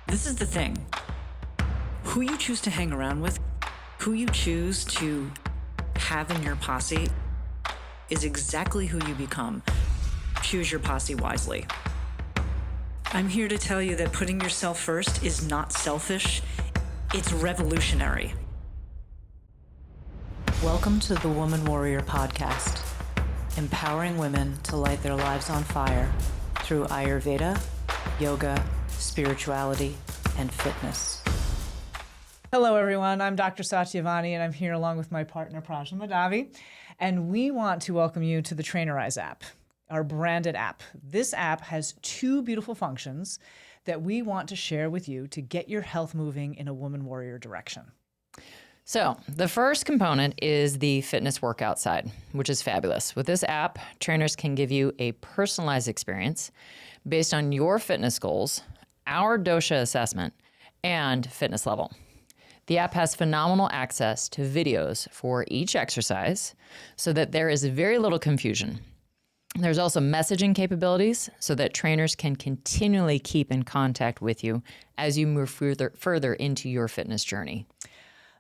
This is the thing. Who you choose to hang around with, who you choose to have in your posse is exactly who you become. Choose your posse wisely. I'm here to tell you that putting yourself first is not selfish, it's revolutionary. Welcome to the Woman Warrior Podcast, empowering women to light their lives on fire through Ayurveda, yoga, spirituality, and fitness. Hello, everyone. I'm Dr. Satyavani, and I'm here along with my partner, Prajna Madhavi. And we want to welcome you to the Trainerize app, our branded app. This app has two beautiful functions that we want to share with you to get your health moving in a woman warrior direction. So the first component is the fitness workout side, which is fabulous. With this app, trainers can give you a personalized experience based on your fitness goals, our dosha assessment, and fitness level. The app has phenomenal access to videos for each exercise so that there is very little confusion. There's also messaging capabilities so that trainers can continually keep in contact with you as you move further into your fitness journey.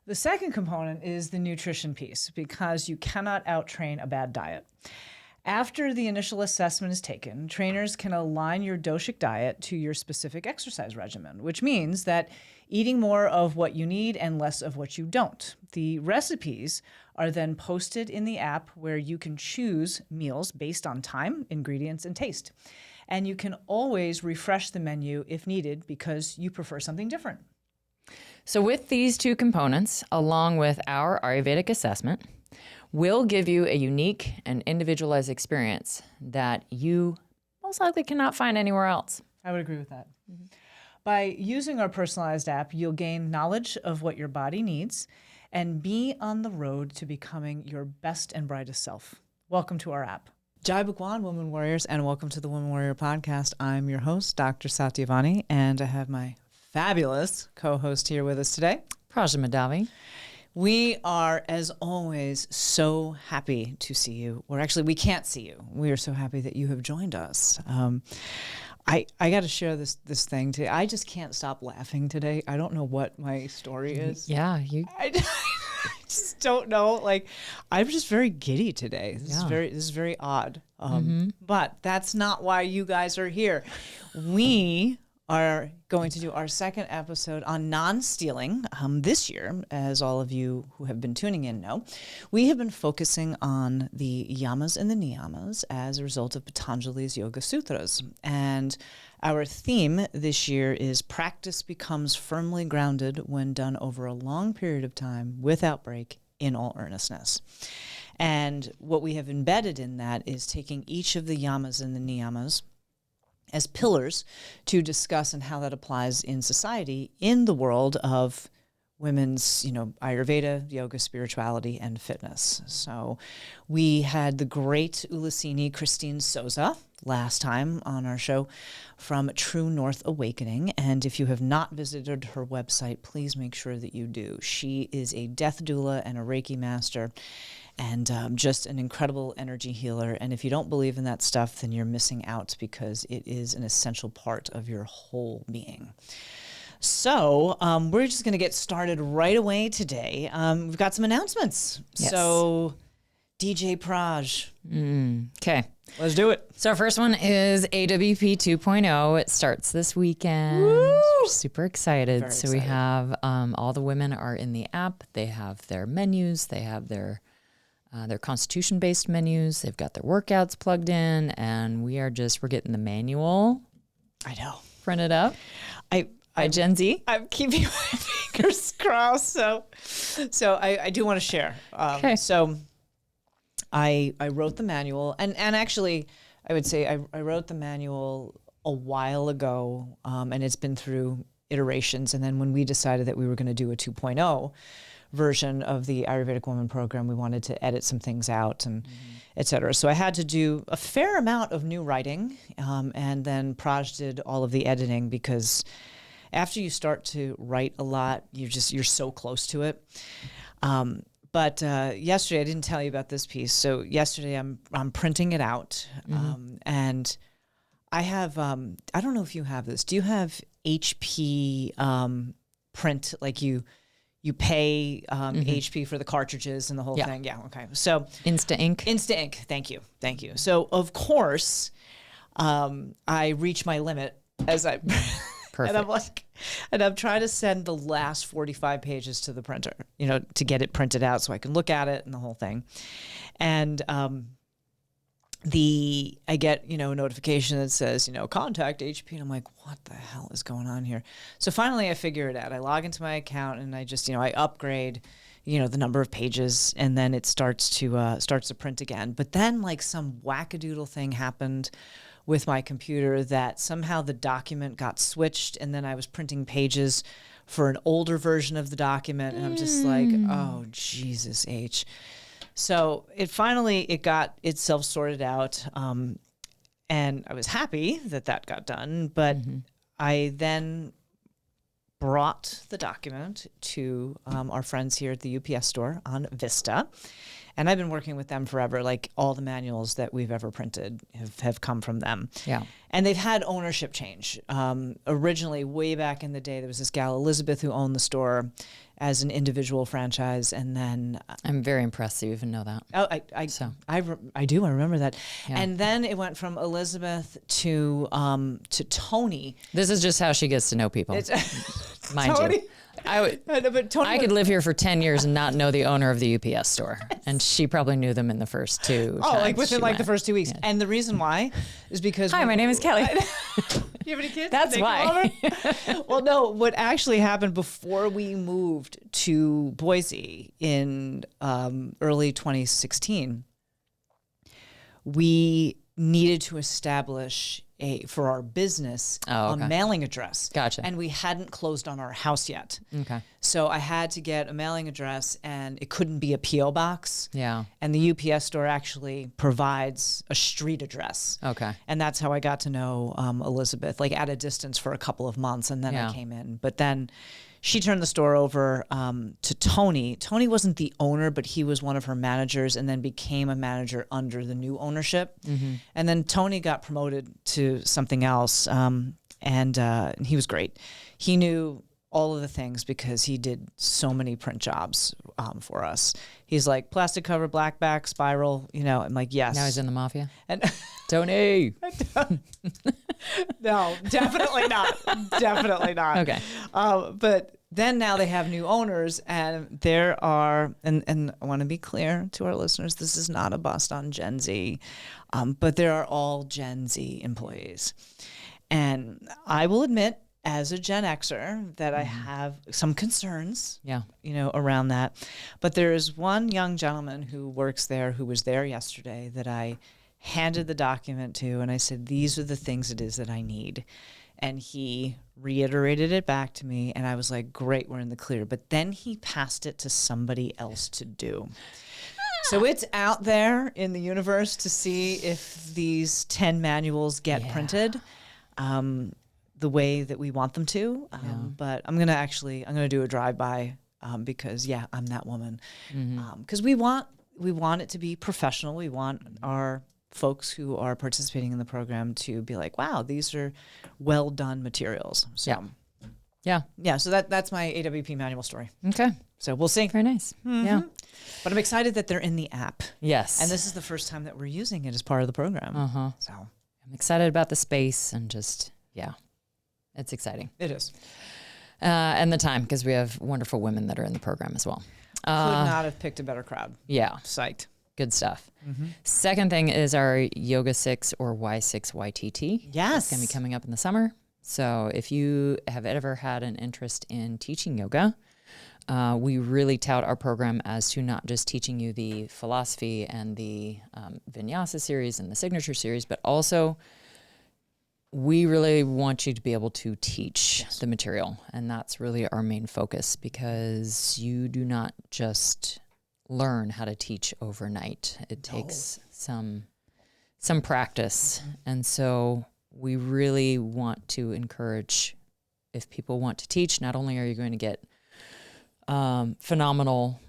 The second component is the nutrition piece, because you cannot out-train a bad diet. After the initial assessment is taken, trainers can align your doshic diet to your specific exercise regimen, which means that eating more of what you need and less of what you don't. The recipes are then posted in the app where you can choose meals based on time, ingredients, and taste. And you can always refresh the menu if needed because you prefer something different. So with these two components, along with our Ayurvedic assessment, we'll give you a unique and individualized experience that you most likely cannot find anywhere else. I would agree with that. Mm-hmm. By using our personalized app, you'll gain knowledge of what your body needs and be on the road to becoming your best and brightest self. Welcome to our app. Jai Bhagwan, Women Warriors, and welcome to the Women Warrior Podcast. I'm your host, Dr. Satyavani, and I have my fabulous co-host here with us today, Prajna Madhavi. We are, as always, so happy to see you. Or actually, we can't see you. We are so happy that you have joined us. I got to share this thing today. I just can't stop laughing today. I don't know what my story is. Yeah, I just don't know. Like, I'm just very giddy today. This is very odd. But that's not why you guys are here. We are going to do our second episode on non-stealing this year. As all of you who have been tuning in know, we have been focusing on the yamas and the niyamas as a result of Patanjali's Yoga Sutras. And our theme this year is practice becomes firmly grounded when done over a long period of time without break in all earnestness. And what we have embedded in that is taking each of the yamas and the niyamas as pillars to discuss and how that applies in society in the world of women's, Ayurveda, yoga, spirituality, and fitness. So we had the great Ulasini Christine Souza last time on our show from True North Awakening. And if you have not visited her website, please make sure that you do. She is a death doula and a Reiki master, and just an incredible energy healer. And if you don't believe in that stuff, then you're missing out, because it is an essential part of your whole being. So we're just going to get started right away today. We've got some announcements. Yes. So DJ Praj. Okay. Let's do it. So our first one is AWP 2.0. It starts this weekend. We're super excited. Very excited. We have all the women are in the app. They have their menus. They have their constitution-based menus. They've got their workouts plugged in, and we're getting the manual. I know. Printed up. By Gen Z. I'm keeping my fingers crossed. So I do want to share. Okay. So I wrote the manual, and actually I would say I wrote the manual a while ago, and it's been through iterations. And then when we decided that we were going to do a 2.0 version of the Ayurvedic Woman program, we wanted to edit some things out and et cetera. So I had to do a fair amount of new writing, and then Praj did all of the editing, because after you start to write a lot, you're so close to it. But yesterday, I didn't tell you about this piece. So yesterday, I'm printing it out, and I have, I don't know if you have this. Do you have HP print? Like you pay HP for the cartridges and the whole thing? Yeah. Okay. So Insta Ink. Insta Ink. Thank you. Thank you. So of course, I reach my limit as I, Perfect. and I'm trying to send the last 45 pages to the printer, to get it printed out so I can look at it and the whole thing. And, I get, a notification that says, contact HP. And I'm like, what the hell is going on here? So finally I figure it out. I log into my account and I just, I upgrade, the number of pages, and then it starts to print again. But then like some wackadoodle thing happened with my computer that somehow the document got switched, and then I was printing pages for an older version of the document. And I'm just like, oh, Jesus H. So it got itself sorted out, and I was happy that got done. But I then brought the document to our friends here at the UPS store on Vista, and I've been working with them forever. Like all the manuals that we've ever printed have come from them. Yeah, and they've had ownership change. Originally, way back in the day, there was this gal Elizabeth who owned the store as an individual franchise, and then I'm very impressed that you even know that. Oh, I do. I remember that. Yeah. And then it went from Elizabeth to Tony. This is just how she gets to know people, mind Tony. you. I could live here for 10 years and not know the owner of the UPS store, and she probably knew them in the first 2. Oh, like within the first 2 weeks. Yeah. And the reason why is because hi, my name is Kelly. You have any kids? That's why. Well, no. What actually happened before we moved to Boise in early 2016, we needed to establish for our business a mailing address. Gotcha. And we hadn't closed on our house yet. Okay. So I had to get a mailing address, and it couldn't be a P.O. box. Yeah. And the UPS store actually provides a street address. Okay. And that's how I got to know Elizabeth, like at a distance for a couple of months, and then I came in. But then she turned the store over to Tony. Tony wasn't the owner, but he was one of her managers, and then became a manager under the new ownership. And then Tony got promoted to something else, and he was great. He knew all of the things because he did so many print jobs for us. He's like, plastic cover, black back, spiral, I'm like, yes. Now he's in the mafia? And Tony! No, definitely not. Definitely not. Okay. But then now they have new owners, and there are, and I want to be clear to our listeners, this is not a bust on Gen Z, but there are all Gen Z employees. And I will admit, as a Gen Xer, that I have some concerns, around that. But there is one young gentleman who works there, who was there yesterday, that I handed the document to, and I said, these are the things it is that I need. And he reiterated it back to me, and I was like, great, we're in the clear. But then he passed it to somebody else to do. So it's out there in the universe to see if these 10 manuals get printed the way that we want them to. But I'm going to do a drive-by because, I'm that woman. Because we want it to be professional. We want our folks who are participating in the program to be like, wow, these are well done materials. So so that's my AWP manual story. Okay. So we'll see. Very nice. Yeah. But I'm excited that they're in the app. Yes. And this is the first time that we're using it as part of the program. So I'm excited about the space and just, it's exciting. It is. And the time, because we have wonderful women that are in the program as well. Could not have picked a better crowd. Yeah. Psyched. Good stuff. Second thing is our Yoga 6 or Y6 YTT. Yes. It's going to be coming up in the summer. So if you have ever had an interest in teaching yoga, we really tout our program as to not just teaching you the philosophy and the vinyasa series and the signature series, but also we really want you to be able to teach the material. And that's really our main focus, because you do not just learn how to teach overnight. It takes some practice. And so we really want to encourage, if people want to teach, not only are you going to get phenomenal,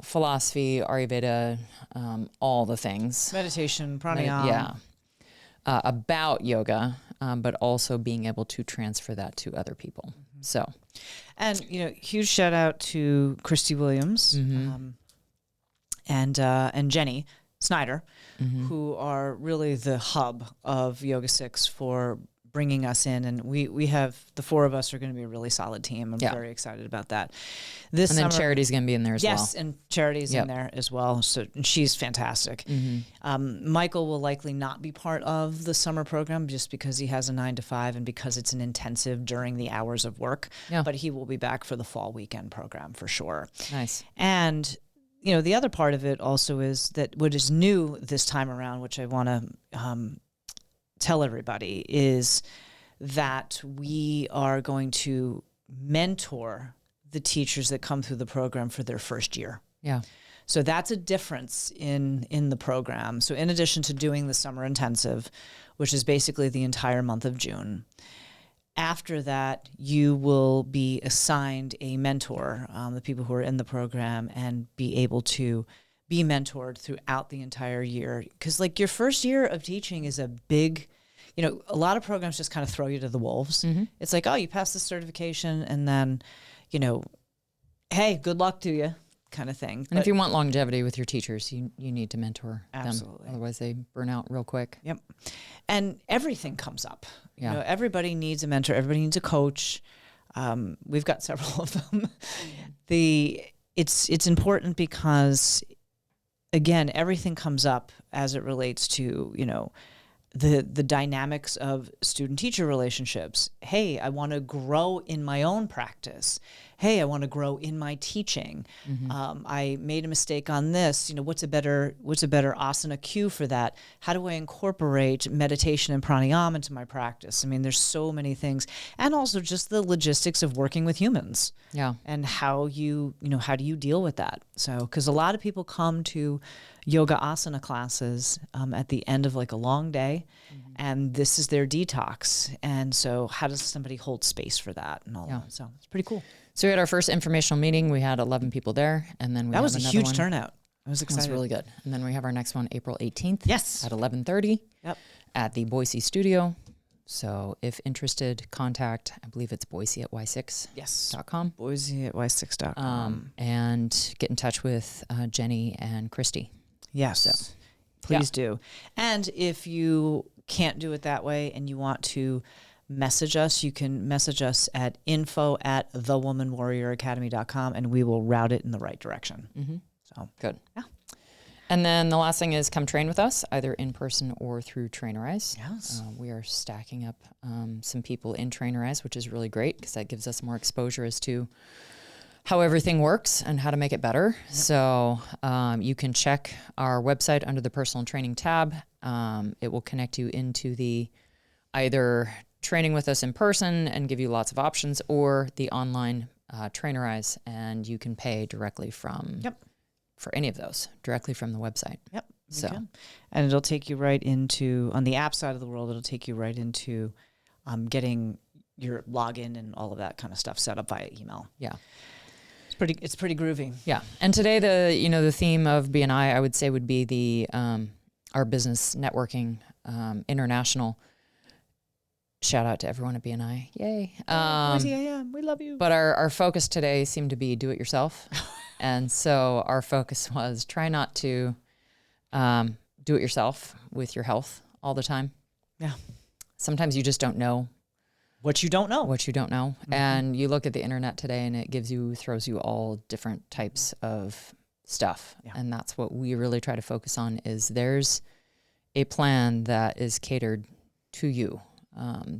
philosophy, Ayurveda, all the things. Meditation, pranayama. About yoga, but also being able to transfer that to other people. So, and huge shout out to Christy Williams and Jenny Snyder, who are really the hub of Yoga 6 for bringing us in, and we have the four of us are going to be a really solid team. I'm very excited about that. This and then summer, Charity's going to be in there as well. Yes, and Charity's in there as well. So and she's fantastic. Michael will likely not be part of the summer program just because he has a 9 to 5 and because it's an intensive during the hours of work. Yeah. But he will be back for the fall weekend program for sure. Nice. And the other part of it also is that what is new this time around, which I want to tell everybody, is that we are going to mentor the teachers that come through the program for their first year. Yeah. So that's a difference in the program. So in addition to doing the summer intensive, which is basically the entire month of June, after that, you will be assigned a mentor, the people who are in the program, and be able to be mentored throughout the entire year. Because your first year of teaching is a big, a lot of programs just kind of throw you to the wolves. It's like, oh, you passed the certification and then, hey, good luck to you kind of thing. And if you want longevity with your teachers, you need to mentor Absolutely. them. Otherwise they burn out real quick. Yep. And everything comes up. Yeah. Everybody needs a mentor. Everybody needs a coach. We've got several of them. It's important because, again, everything comes up as it relates to, the dynamics of student-teacher relationships. Hey, I want to grow in my own practice. Hey, I want to grow in my teaching. I made a mistake on this. What's a better asana cue for that? How do I incorporate meditation and pranayama into my practice? I mean, there's so many things, and also just the logistics of working with humans. Yeah, and how how do you deal with that? So, because a lot of people come to yoga asana classes at the end of a long day, and this is their detox. And so how does somebody hold space for that and all that? So it's pretty cool. So we had our first informational meeting. We had 11 people there, and then we that was a another huge one. turnout. I was It excited. was really good. And then we have our next one April 18th. Yes. At 11:30. Yep. At the Boise studio. So if interested, contact, I believe it's Boise at y6.com. Yes. Boise at y6.com. And get in touch with Jenny and Christy. Yes. So, please do. And if you can't do it that way and you want to message us, you can message us at info@thewomanwarrioracademy.com and we will route it in the right direction. So good. Yeah. And then the last thing is come train with us, either in person or through Trainerize. Yes. We are stacking up some people in Trainerize, which is really great because that gives us more exposure as to how everything works and how to make it better. Yep. So you can check our website under the personal training tab. It will connect you into the either training with us in person and give you lots of options, or the online Trainerize, and you can pay directly from for any of those directly from the website. Yep. So, and it'll take you right into, on the app side of the world, it'll take you right into getting your login and all of that kind of stuff set up via email. Yeah. It's pretty groovy. Yeah. And today the theme of BNI, I would say, would be the our business networking international. Shout out to everyone at BNI. Yay. We love you. But our focus today seemed to be do it yourself. And so our focus was try not to do it yourself with your health all the time. Yeah. Sometimes you just don't know what you don't know. Mm-hmm. And you look at the internet today and it throws you all different types of stuff. Yeah. And that's what we really try to focus on is there's a plan that is catered to you,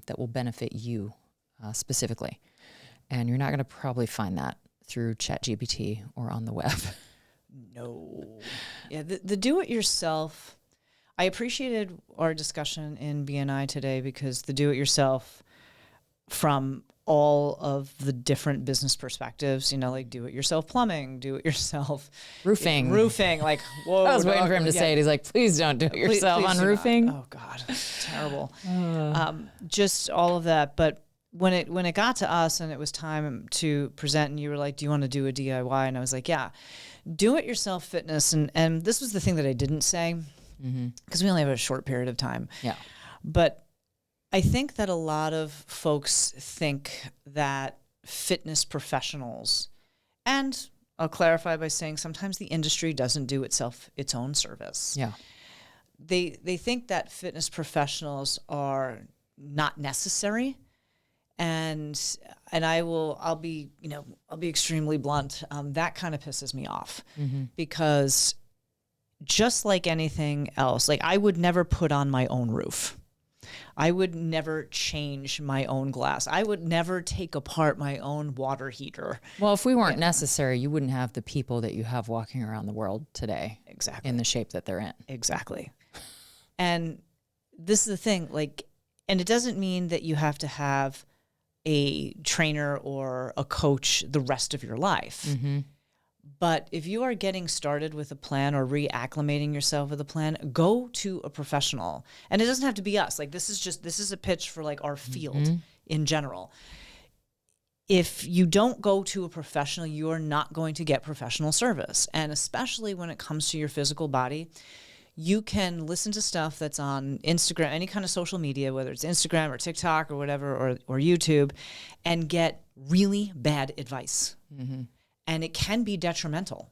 that will benefit you specifically. And you're not going to probably find that through ChatGPT or on the web. No. Yeah, the do-it-yourself, I appreciated our discussion in BNI today because the do-it-yourself from all of the different business perspectives, do-it-yourself plumbing, do-it-yourself roofing, like, whoa. I was waiting for him to say it. He's like, please don't do it yourself on roofing. Oh God, terrible. Just all of that. But when it got to us and it was time to present and you were like, do you want to do a DIY? And I was like, yeah, do-it-yourself fitness. And this was the thing that I didn't say because we only have a short period of time. Yeah. But I think that a lot of folks think that fitness professionals, and I'll clarify by saying sometimes the industry doesn't do itself its own service. Yeah. They think that fitness professionals are not necessary, and I'll be extremely blunt. That kind of pisses me off because just like anything else, like I would never put on my own roof. I would never change my own glass. I would never take apart my own water heater. Well, if we weren't necessary, you wouldn't have the people that you have walking around the world today. Exactly. In the shape that they're in. Exactly. And this is the thing, like, and it doesn't mean that you have to have a trainer or a coach the rest of your life. But if you are getting started with a plan or reacclimating yourself with a plan, go to a professional. And it doesn't have to be us. Like this is a pitch for like our field in general. If you don't go to a professional, you are not going to get professional service. And especially when it comes to your physical body, you can listen to stuff that's on Instagram, any kind of social media, whether it's Instagram or TikTok or whatever, or YouTube, and get really bad advice. And it can be detrimental.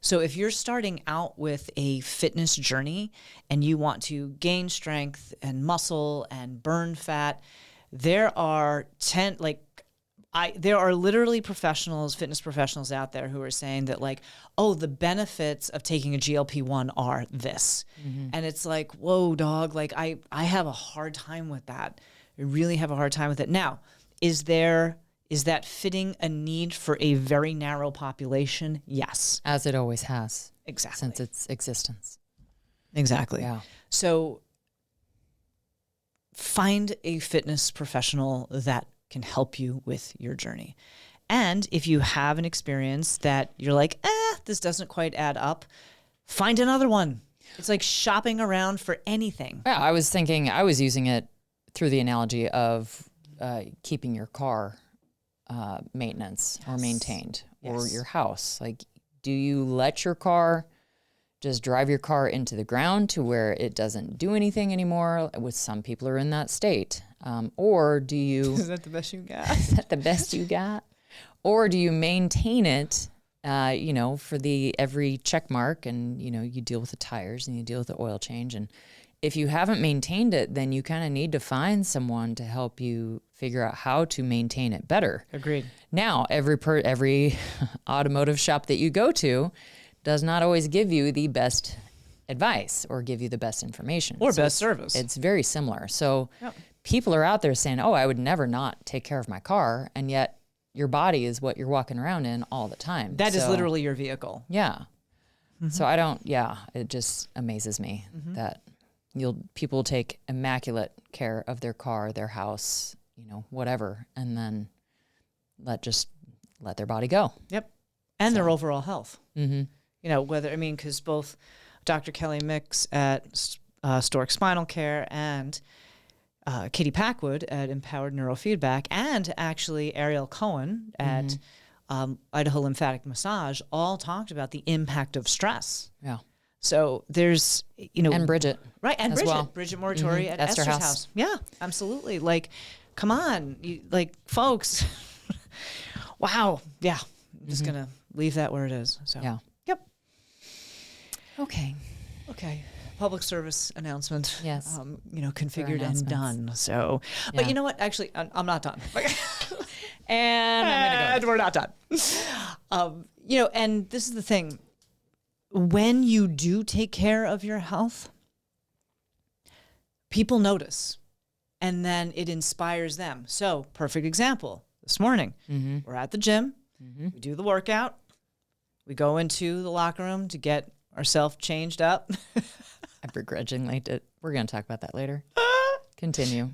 So if you're starting out with a fitness journey and you want to gain strength and muscle and burn fat, there are literally fitness professionals out there who are saying that like, oh, the benefits of taking a GLP-1 are this. And it's like, whoa, dog, like I have a hard time with that. I really have a hard time with it. Now, is that fitting a need for a very narrow population? Yes. As it always has. Exactly. Since its existence. Exactly. Yeah. So find a fitness professional that can help you with your journey. And if you have an experience that you're like, this doesn't quite add up, find another one. It's like shopping around for anything. Yeah, I was using it through the analogy of keeping your car maintenance or maintained or your house. Like, do you let your car just drive your car into the ground to where it doesn't do anything anymore? With some people are in that state. Or do you... Is that the best you got? Is that the best you got? Or do you maintain it, for every check mark and, you deal with the tires and you deal with the oil change. And if you haven't maintained it, then you kind of need to find someone to help you figure out how to maintain it better. Agreed. Now, every automotive shop that you go to does not always give you the best advice or give you the best information. Or best service. It's very similar. So people are out there saying, oh, I would never not take care of my car. And yet your body is what you're walking around in all the time. That is literally your vehicle. Yeah. So it just amazes me that people take immaculate care of their car, their house, whatever, and then let their body go. Yep. And their overall health. Because both Dr. Kelly Mix at Stork Spinal Care and Katie Packwood at Empowered Neurofeedback and actually Ariel Cohen at Idaho Lymphatic Massage all talked about the impact of stress. Yeah. So there's, and Bridget. Right. And Bridget. Bridget Moratori at Esther's Esther's house. house. Yeah, absolutely. Like, come on, folks. Wow. Yeah. I'm just going to leave that where it is. So, Yeah. Yep. Okay. Public service announcement. Yes. Configured and announcements. done. So, but Yeah. you know what? Actually, I'm not done. And I'm going to go. We're not done. And this is the thing. When you do take care of your health, people notice and then it inspires them. So, perfect example. This morning, we're at the gym. We do the workout. We go into the locker room to get ourselves changed up. I begrudgingly did. We're going to talk about that later. Continue.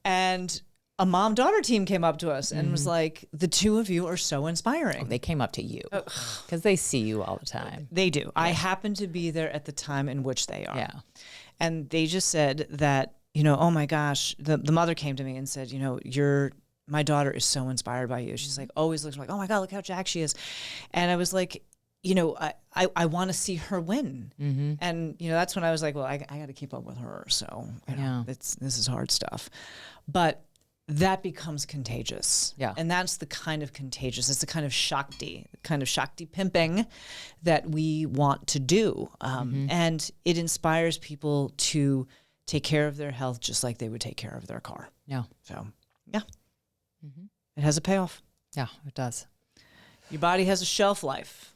And a mom-daughter team came up to us and was like, the two of you are so inspiring. They came up to you because they see you all the time. They do. Yeah. I happen to be there at the time in which they are. Yeah. And they just said that, oh my gosh, the mother came to me and said, my daughter is so inspired by you. She's like, always looks like, oh my God, look how jacked she is. And I was like, you know, I want to see her win. And, you know, that's when I was like, well, I got to keep up with her. So, you know, this is hard stuff. But that becomes contagious. Yeah. And that's the kind of contagious, it's the kind of Shakti pimping that we want to do. And it inspires people to take care of their health just like they would take care of their car. Yeah. So, yeah. It has a payoff. Yeah, it does. Your body has a shelf life,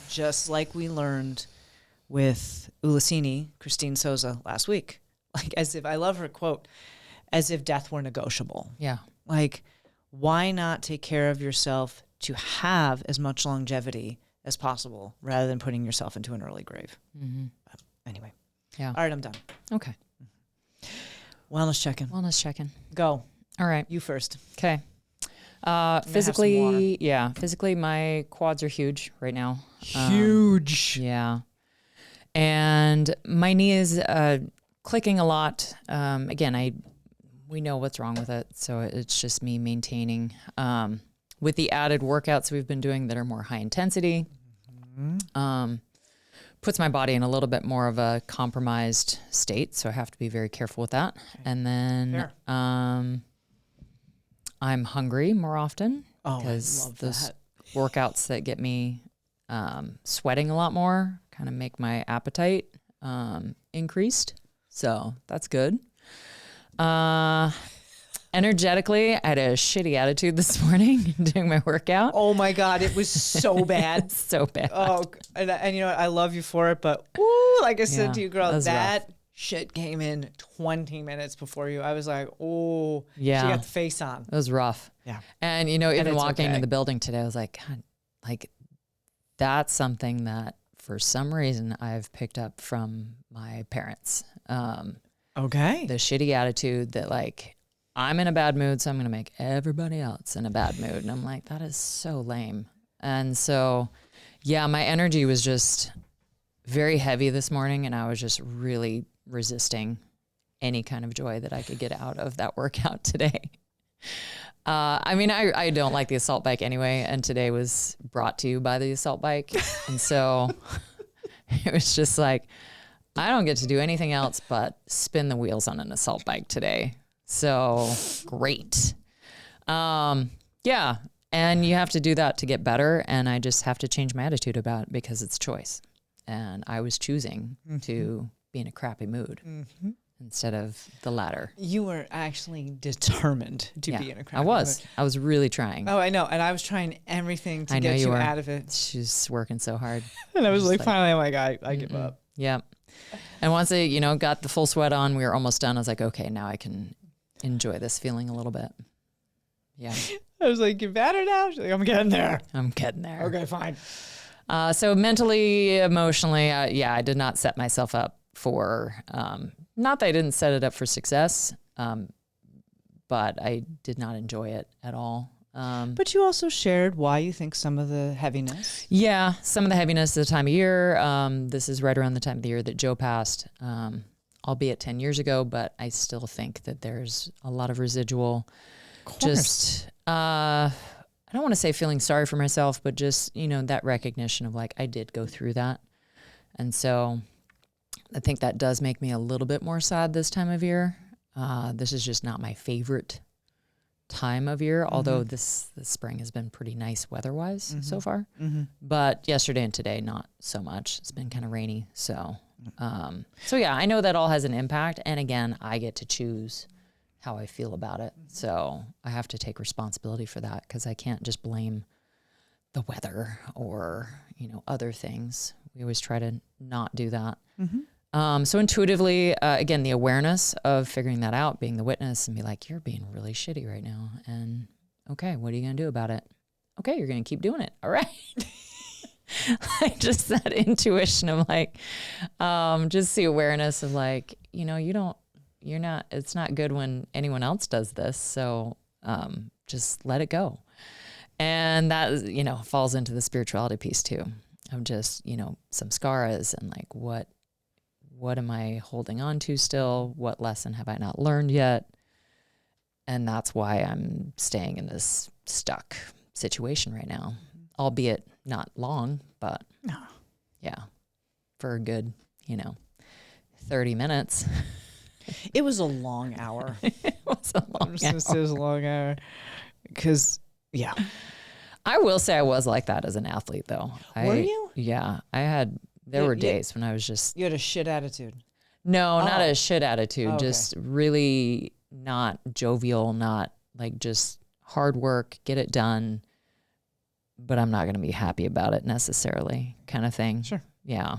just like we learned with Ulasini, Christine Souza, last week. Like, as if, I love her quote, as if death were negotiable. Yeah. Like, why not take care of yourself to have as much longevity as possible rather than putting yourself into an early grave? Anyway. Yeah. All right, I'm done. Okay. Wellness check-in. Wellness check-in. Go. All right. You first. Okay. Physically, my quads are huge right now. Huge. Yeah. And my knee is clicking a lot. Again, we know what's wrong with it, so it's just me maintaining. With the added workouts we've been doing that are more high intensity, puts my body in a little bit more of a compromised state, so I have to be very careful with that. And then I'm hungry more often because those workouts that get me sweating a lot more kind of make my appetite increased. So that's good. Energetically, I had a shitty attitude this morning doing my workout. Oh my God, it was so bad. So bad. Oh, and you know what? I love you for it, but ooh, like I said to you, girl, that shit came in 20 minutes before you. I was like, oh, yeah. She got the face on. It was rough. Yeah. And, you know, even walking okay. in the building today, I was like, God, like that's something that for some reason I've picked up from my parents. Okay. The shitty attitude that like, I'm in a bad mood, so I'm going to make everybody else in a bad mood. And I'm like, that is so lame. And so, yeah, my energy was just very heavy this morning, and I was just really resisting any kind of joy that I could get out of that workout today. I mean, I don't like the assault bike anyway, and today was brought to you by the assault bike. And so it was just like, I don't get to do anything else but spin the wheels on an assault bike today. So great. Yeah. And you have to do that to get better. And I just have to change my attitude about it because it's choice. And I was choosing to be in a crappy mood instead of the latter. You were actually determined to be in a crappy mood. I was really trying. Oh, I know. And I was trying everything to get you out of it. She's working so hard. And I was like, finally, I'm like, I give up. Yeah. And once I, you know, got the full sweat on, we were almost done. I was like, okay, now I can enjoy this feeling a little bit. Yeah. I was like, you're better now? She's like, I'm getting there. I'm getting there. Okay, fine. So mentally, emotionally, I did not set myself up for, not that I didn't set it up for success, but I did not enjoy it at all. But you also shared why you think some of the heaviness. Yeah, some of the heaviness of the time of year. This is right around the time of the year that Joe passed, albeit 10 years ago, but I still think that there's a lot of residual, just, I don't want to say feeling sorry for myself, but just, you know, that recognition of like, I did go through that. And so I think that does make me a little bit more sad this time of year. This is just not my favorite time of year, although this spring has been pretty nice weather-wise so far. But yesterday and today, not so much. It's been kind of rainy. So yeah, I know that all has an impact. And again, I get to choose how I feel about it. So I have to take responsibility for that because I can't just blame the weather or, you know, other things. We always try to not do that. So intuitively, again, the awareness of figuring that out, being the witness and be like, you're being really shitty right now. And okay, what are you going to do about it? Okay, you're going to keep doing it. All right. Like just that intuition of like, just the awareness of like, you know, it's not good when anyone else does this. So, just let it go. And that, you know, falls into the spirituality piece too. Of just, you know, some scaras and like, what am I holding on to still? What lesson have I not learned yet? And that's why I'm staying in this stuck situation right now. albeit not long, but No. yeah, for a good, 30 minutes. It was a long hour. It was a long It was a long hour. Because, yeah. I will say I was like that as an athlete, though. Were you? Yeah. There were days when I was just... You had a shit attitude. No, not a shit attitude. Okay. Just really not jovial, not like just hard work, get it done, but I'm not going to be happy about it necessarily kind of thing. Sure. Yeah.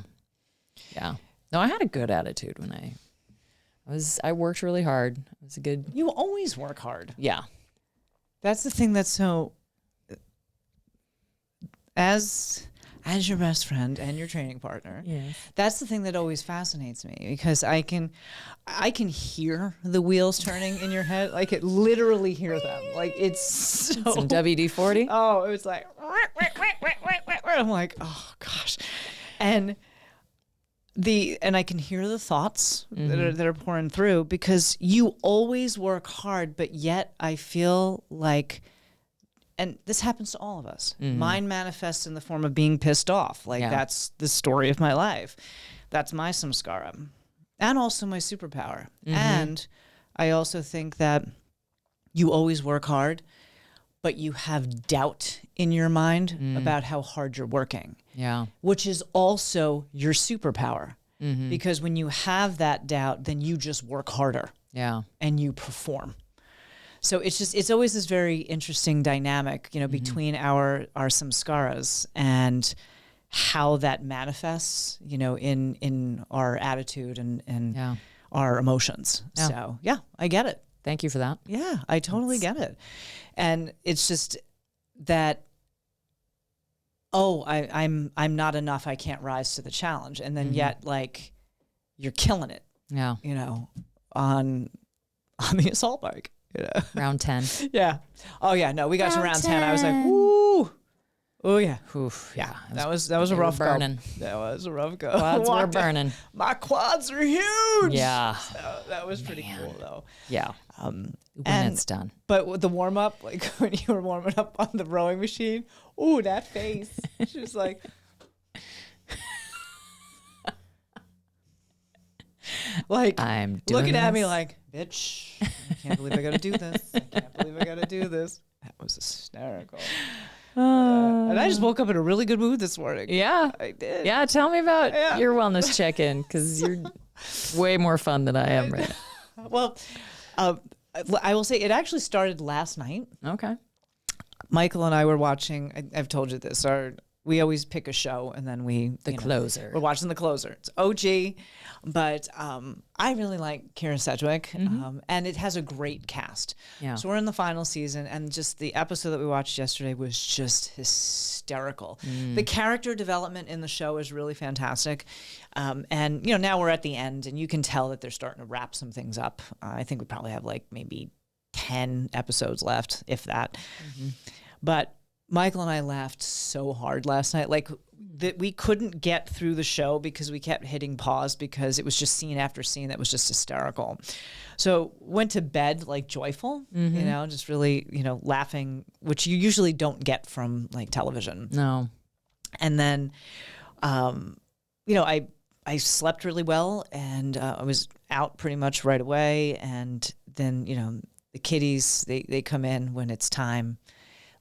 Yeah. No, I had a good attitude when I worked really hard. It was a good... You always work hard. Yeah. That's the thing that's so... As your best friend and your training partner, Yes. that's the thing that always fascinates me, because I can hear the wheels turning in your head. I could literally hear them. Like, it's so... Some WD-40? Oh, it was like... I'm like, oh, gosh. And I can hear the thoughts that are pouring through, because you always work hard, but yet I feel like... And this happens to all of us. Mine manifests in the form of being pissed off. Like, that's the story of my life. That's my samskara. And also my superpower. And I also think that you always work hard, but you have doubt in your mind about how hard you're working. Yeah. Which is also your superpower. Because when you have that doubt, then you just work harder. Yeah. And you perform. So it's always this very interesting dynamic, between our samskaras and how that manifests, in our attitude and our emotions. Yeah. So yeah, I get it. Thank you for that. Yeah, I totally get it. And it's just that, I'm not enough. I can't rise to the challenge. And then yet, like, you're killing it, Yeah. on the assault bike. Round 10. Yeah. Oh yeah. No, we got to Round round 10. I was like, 10. woo. Oh yeah. Oof. Yeah. That was a rough go. burning. That was a rough go. Quads were Walked in. burning. My quads are huge. Yeah. So that was pretty cool though. Yeah. When and- it's done. But with the warm up, like when you were warming up on the rowing machine, ooh, that face. She was like, I'm doing looking at me this. like, bitch, I can't believe I got to do this. I can't believe I got to do this. That was hysterical. And I just woke up in a really good mood this morning. Yeah. I did. Yeah. Tell me about Yeah. your wellness check-in, because you're way more fun than I am right now. Well, I will say it actually started last night. Okay. Michael and I were watching, I've told you this, we always pick a show and then The closer. We're watching The Closer. It's OG, but I really like Kira Sedgwick, and it has a great cast. Yeah. So we're in the final season, and just the episode that we watched yesterday was just hysterical. The character development in the show is really fantastic, and now we're at the end, and you can tell that they're starting to wrap some things up. I think we probably have like maybe 10 episodes left, if that. But Michael and I laughed so hard last night, like that we couldn't get through the show because we kept hitting pause because it was just scene after scene that was just hysterical. So went to bed like joyful, just really, laughing, which you usually don't get from like television. No. And then, I slept really well, and I was out pretty much right away. And then, the kiddies, they come in when it's time.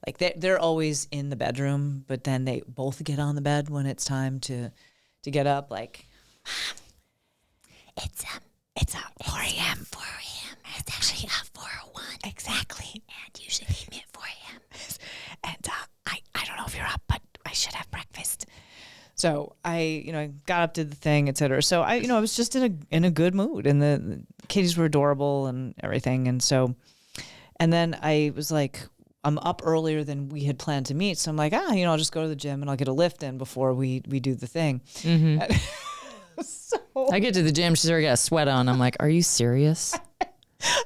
Like they're always in the bedroom, but then they both get on the bed when it's time to get up. Like, it's 4 a.m. 4 a.m. It's actually 4:01 exactly, and you should eat me at 4 a.m. And I don't know if you're up, but I should have breakfast. So I got up, did the thing, etc. So I was just in a good mood, and the kiddies were adorable and everything, and then I was like, I'm up earlier than we had planned to meet. So I'm like, I'll just go to the gym and I'll get a lift in before we do the thing. I get to the gym, she's already got a sweat on. I'm like, are you serious?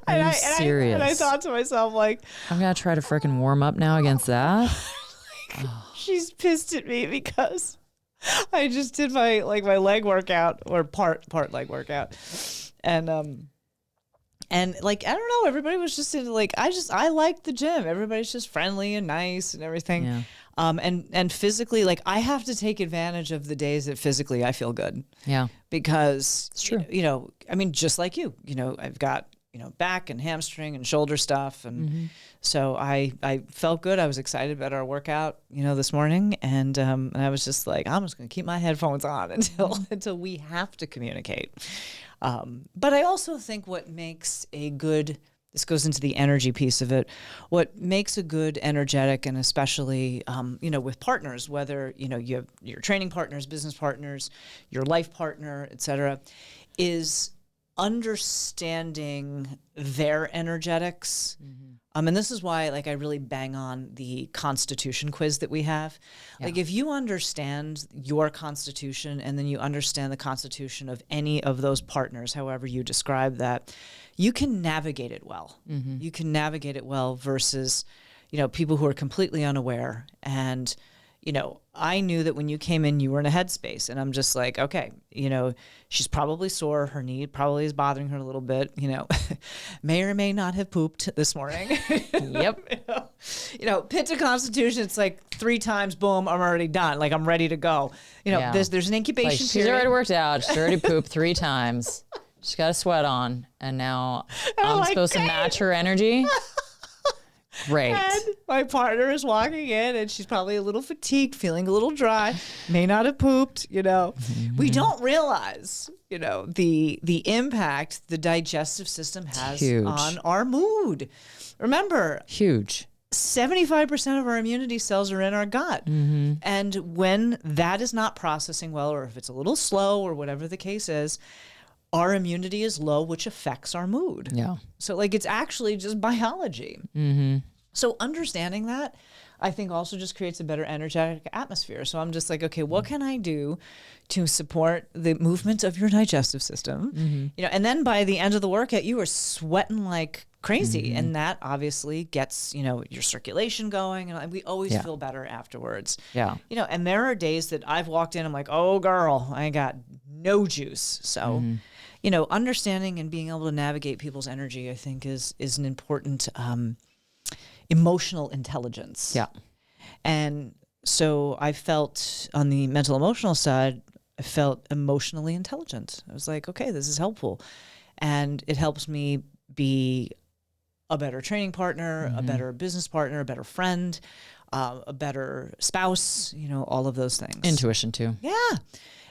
Are you serious? And I thought to myself, like, I'm going to try to freaking warm up now against that. she's pissed at me because I just did my leg workout, or part leg workout. And And like, I don't know, everybody was just into like, I liked the gym. Everybody's just friendly and nice and everything. Yeah. And physically, like I have to take advantage of the days that physically I feel good. Yeah. Because It's true. you know, I mean, just like you, you know, I've got, you know, back and hamstring and shoulder stuff. And so I felt good. I was excited about our workout, you know, this morning. And I was just like, I'm just going to keep my headphones on until we have to communicate. But I also think what makes a good, this goes into the energy piece of it, what makes a good energetic, and especially, you know, with partners, whether, you know, you have your training partners, business partners, your life partner, et cetera, is understanding their energetics. And this is why, like, I really bang on the constitution quiz that we have. Yeah. Like, if you understand your constitution and then you understand the constitution of any of those partners, however you describe that, you can navigate it well. You can navigate it well versus, you know, people who are completely unaware. And, you know, I knew that when you came in, you were in a headspace, and I'm just like, okay, you know, she's probably sore. Her knee probably is bothering her a little bit, you know, may or may not have pooped this morning. Yep. You know, Pitta constitution, it's like 3 times, boom, I'm already done. Like I'm ready to go. You know, Yeah. there's an incubation Like, she's period. already worked out. She's already pooped 3 times. She's got a sweat on, and now I'm like, supposed to match her energy. Great. And my partner is walking in, and she's probably a little fatigued, feeling a little dry, may not have pooped, you know. We don't realize, you know, the impact the digestive system has Huge. on our mood. Remember, Huge. 75% of our immunity cells are in our gut. And when that is not processing well, or if it's a little slow or whatever the case is, our immunity is low, which affects our mood. Yeah. So like, it's actually just biology. So understanding that, I think also just creates a better energetic atmosphere. So I'm just like, okay, what can I do to support the movement of your digestive system? You know, and then by the end of the workout, you are sweating like crazy. And that obviously gets, you know, your circulation going, and we always feel better afterwards. Yeah. You know, and there are days that I've walked in, I'm like, oh girl, I got no juice. So, you know, understanding and being able to navigate people's energy, I think is an important, emotional intelligence. Yeah. And so I felt on the mental emotional side, I felt emotionally intelligent. I was like, okay, this is helpful. And it helps me be a better training partner, a better business partner, a better friend, a better spouse, you know, all of those things. Intuition too. Yeah.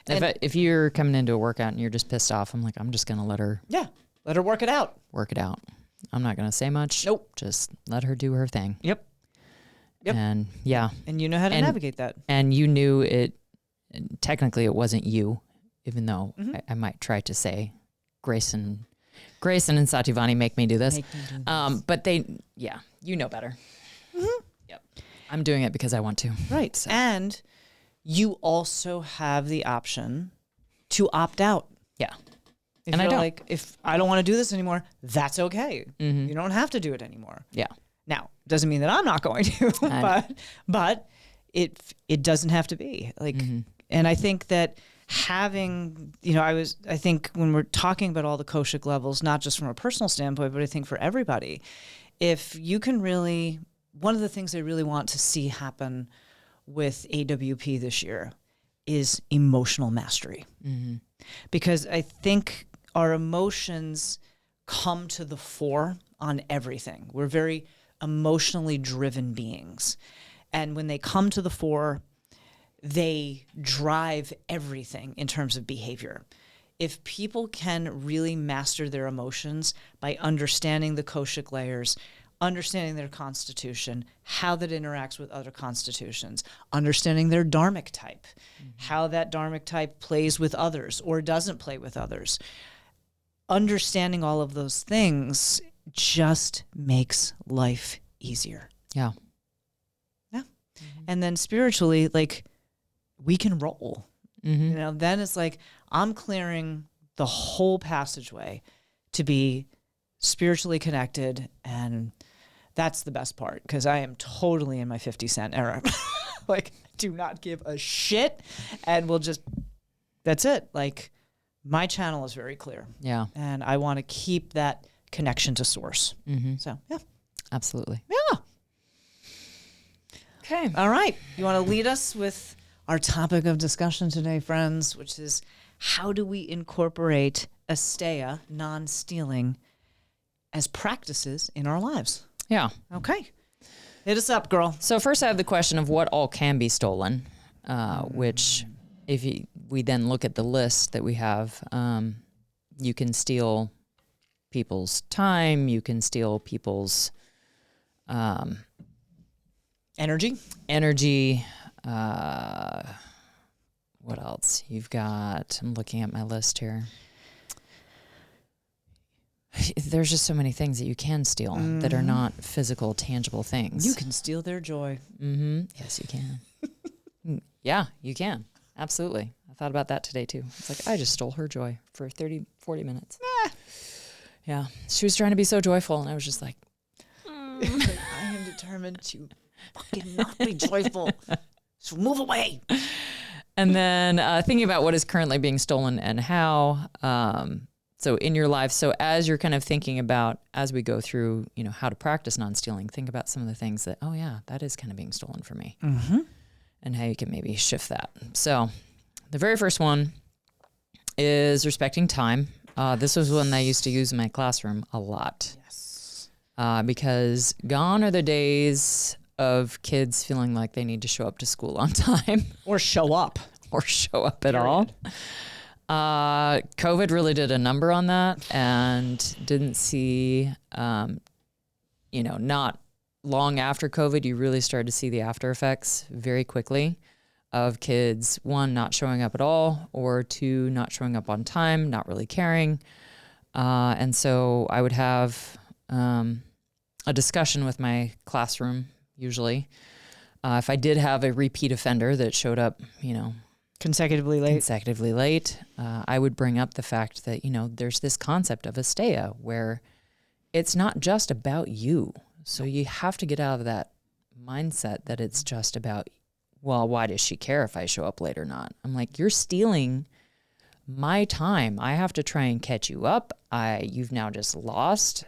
If you're coming into a workout and you're just pissed off, I'm like, I'm just going to let her Let her work it out. work it out. I'm not going to say much. Nope. Just let her do her thing. Yep. Yep. And yeah. And you know how to navigate that. And you knew it, technically it wasn't you, even though I might try to say Grayson and Satyavani make me do this. But you know better. Yep. I'm doing it because I want to. Right. So. And you also have the option to opt out. Yeah. If And I you're don't. like, if I don't want to do this anymore, that's okay. You don't have to do it anymore. Yeah. Now, doesn't mean that I'm not going to, but it doesn't have to be like, and I think that having, you know, I think when we're talking about all the Koshik levels, not just from a personal standpoint, but I think for everybody, if you can really, one of the things I really want to see happen with AWP this year is emotional mastery. Because I think our emotions come to the fore on everything. We're very emotionally driven beings. And when they come to the fore, they drive everything in terms of behavior. If people can really master their emotions by understanding the Koshik layers, understanding their constitution, how that interacts with other constitutions, understanding their dharmic type, how that dharmic type plays with others or doesn't play with others. Understanding all of those things just makes life easier. Yeah. Yeah. And then spiritually, like, we can roll. You know, then it's like I'm clearing the whole passageway to be spiritually connected, and that's the best part, because I am totally in my 50 Cent era. Like, do not give a shit, and we'll just, that's it. Like, my channel is very clear. Yeah. And I want to keep that connection to source. So, yeah. Absolutely. Yeah. Okay. All right. You want to lead us with our topic of discussion today, friends, which is how do we incorporate Asteya, non-stealing, as practices in our lives? Yeah. Okay. Hit us up, girl. So first I have the question of what all can be stolen, which if we then look at the list that we have, you can steal people's time, you can steal people's Energy. What else? You've got, I'm looking at my list here. There's just so many things that you can steal that are not physical, tangible things. You can steal their joy. Yes, you can. Yeah, you can. Absolutely. I thought about that today too. It's like, I just stole her joy for 30, 40 minutes. Yeah. She was trying to be so joyful, and I was just like, I am determined to fucking not be joyful. So move away. And then thinking about what is currently being stolen and how. So in your life, so as you're kind of thinking about, as we go through, how to practice non-stealing, think about some of the things that, oh yeah, that is kind of being stolen from me. And how you can maybe shift that. So the very first one is respecting time. This was one that I used to use in my classroom a lot. Yes. Because gone are the days of kids feeling like they need to show up to school on time. Or show up. Or show up at all. COVID really did a number on that, and didn't see, not long after COVID, you really started to see the after effects very quickly of kids, one, not showing up at all, or two, not showing up on time, not really caring. And so I would have a discussion with my classroom, usually. If I did have a repeat offender that showed up, Consecutively late, I would bring up the fact that, there's this concept of Asteya where it's not just about you. So you have to get out of that mindset that it's just about, well, why does she care if I show up late or not? I'm like, you're stealing my time. I have to try and catch you up. You've now just lost,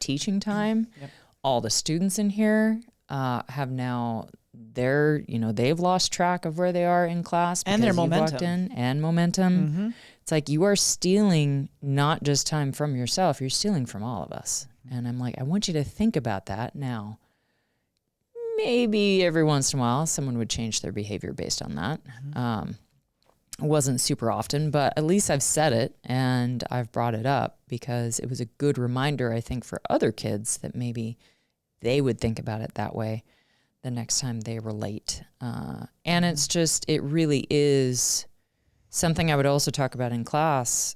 teaching time. Yep. All the students in here have now, they've lost track of where they are in class because and their you momentum. walked in, and momentum. It's like you are stealing not just time from yourself, you're stealing from all of us. And I'm like, I want you to think about that now. Maybe every once in a while, someone would change their behavior based on that. It wasn't super often, but at least I've said it and I've brought it up because it was a good reminder, I think, for other kids that maybe they would think about it that way the next time they were late. And it's just, it really is something I would also talk about in class.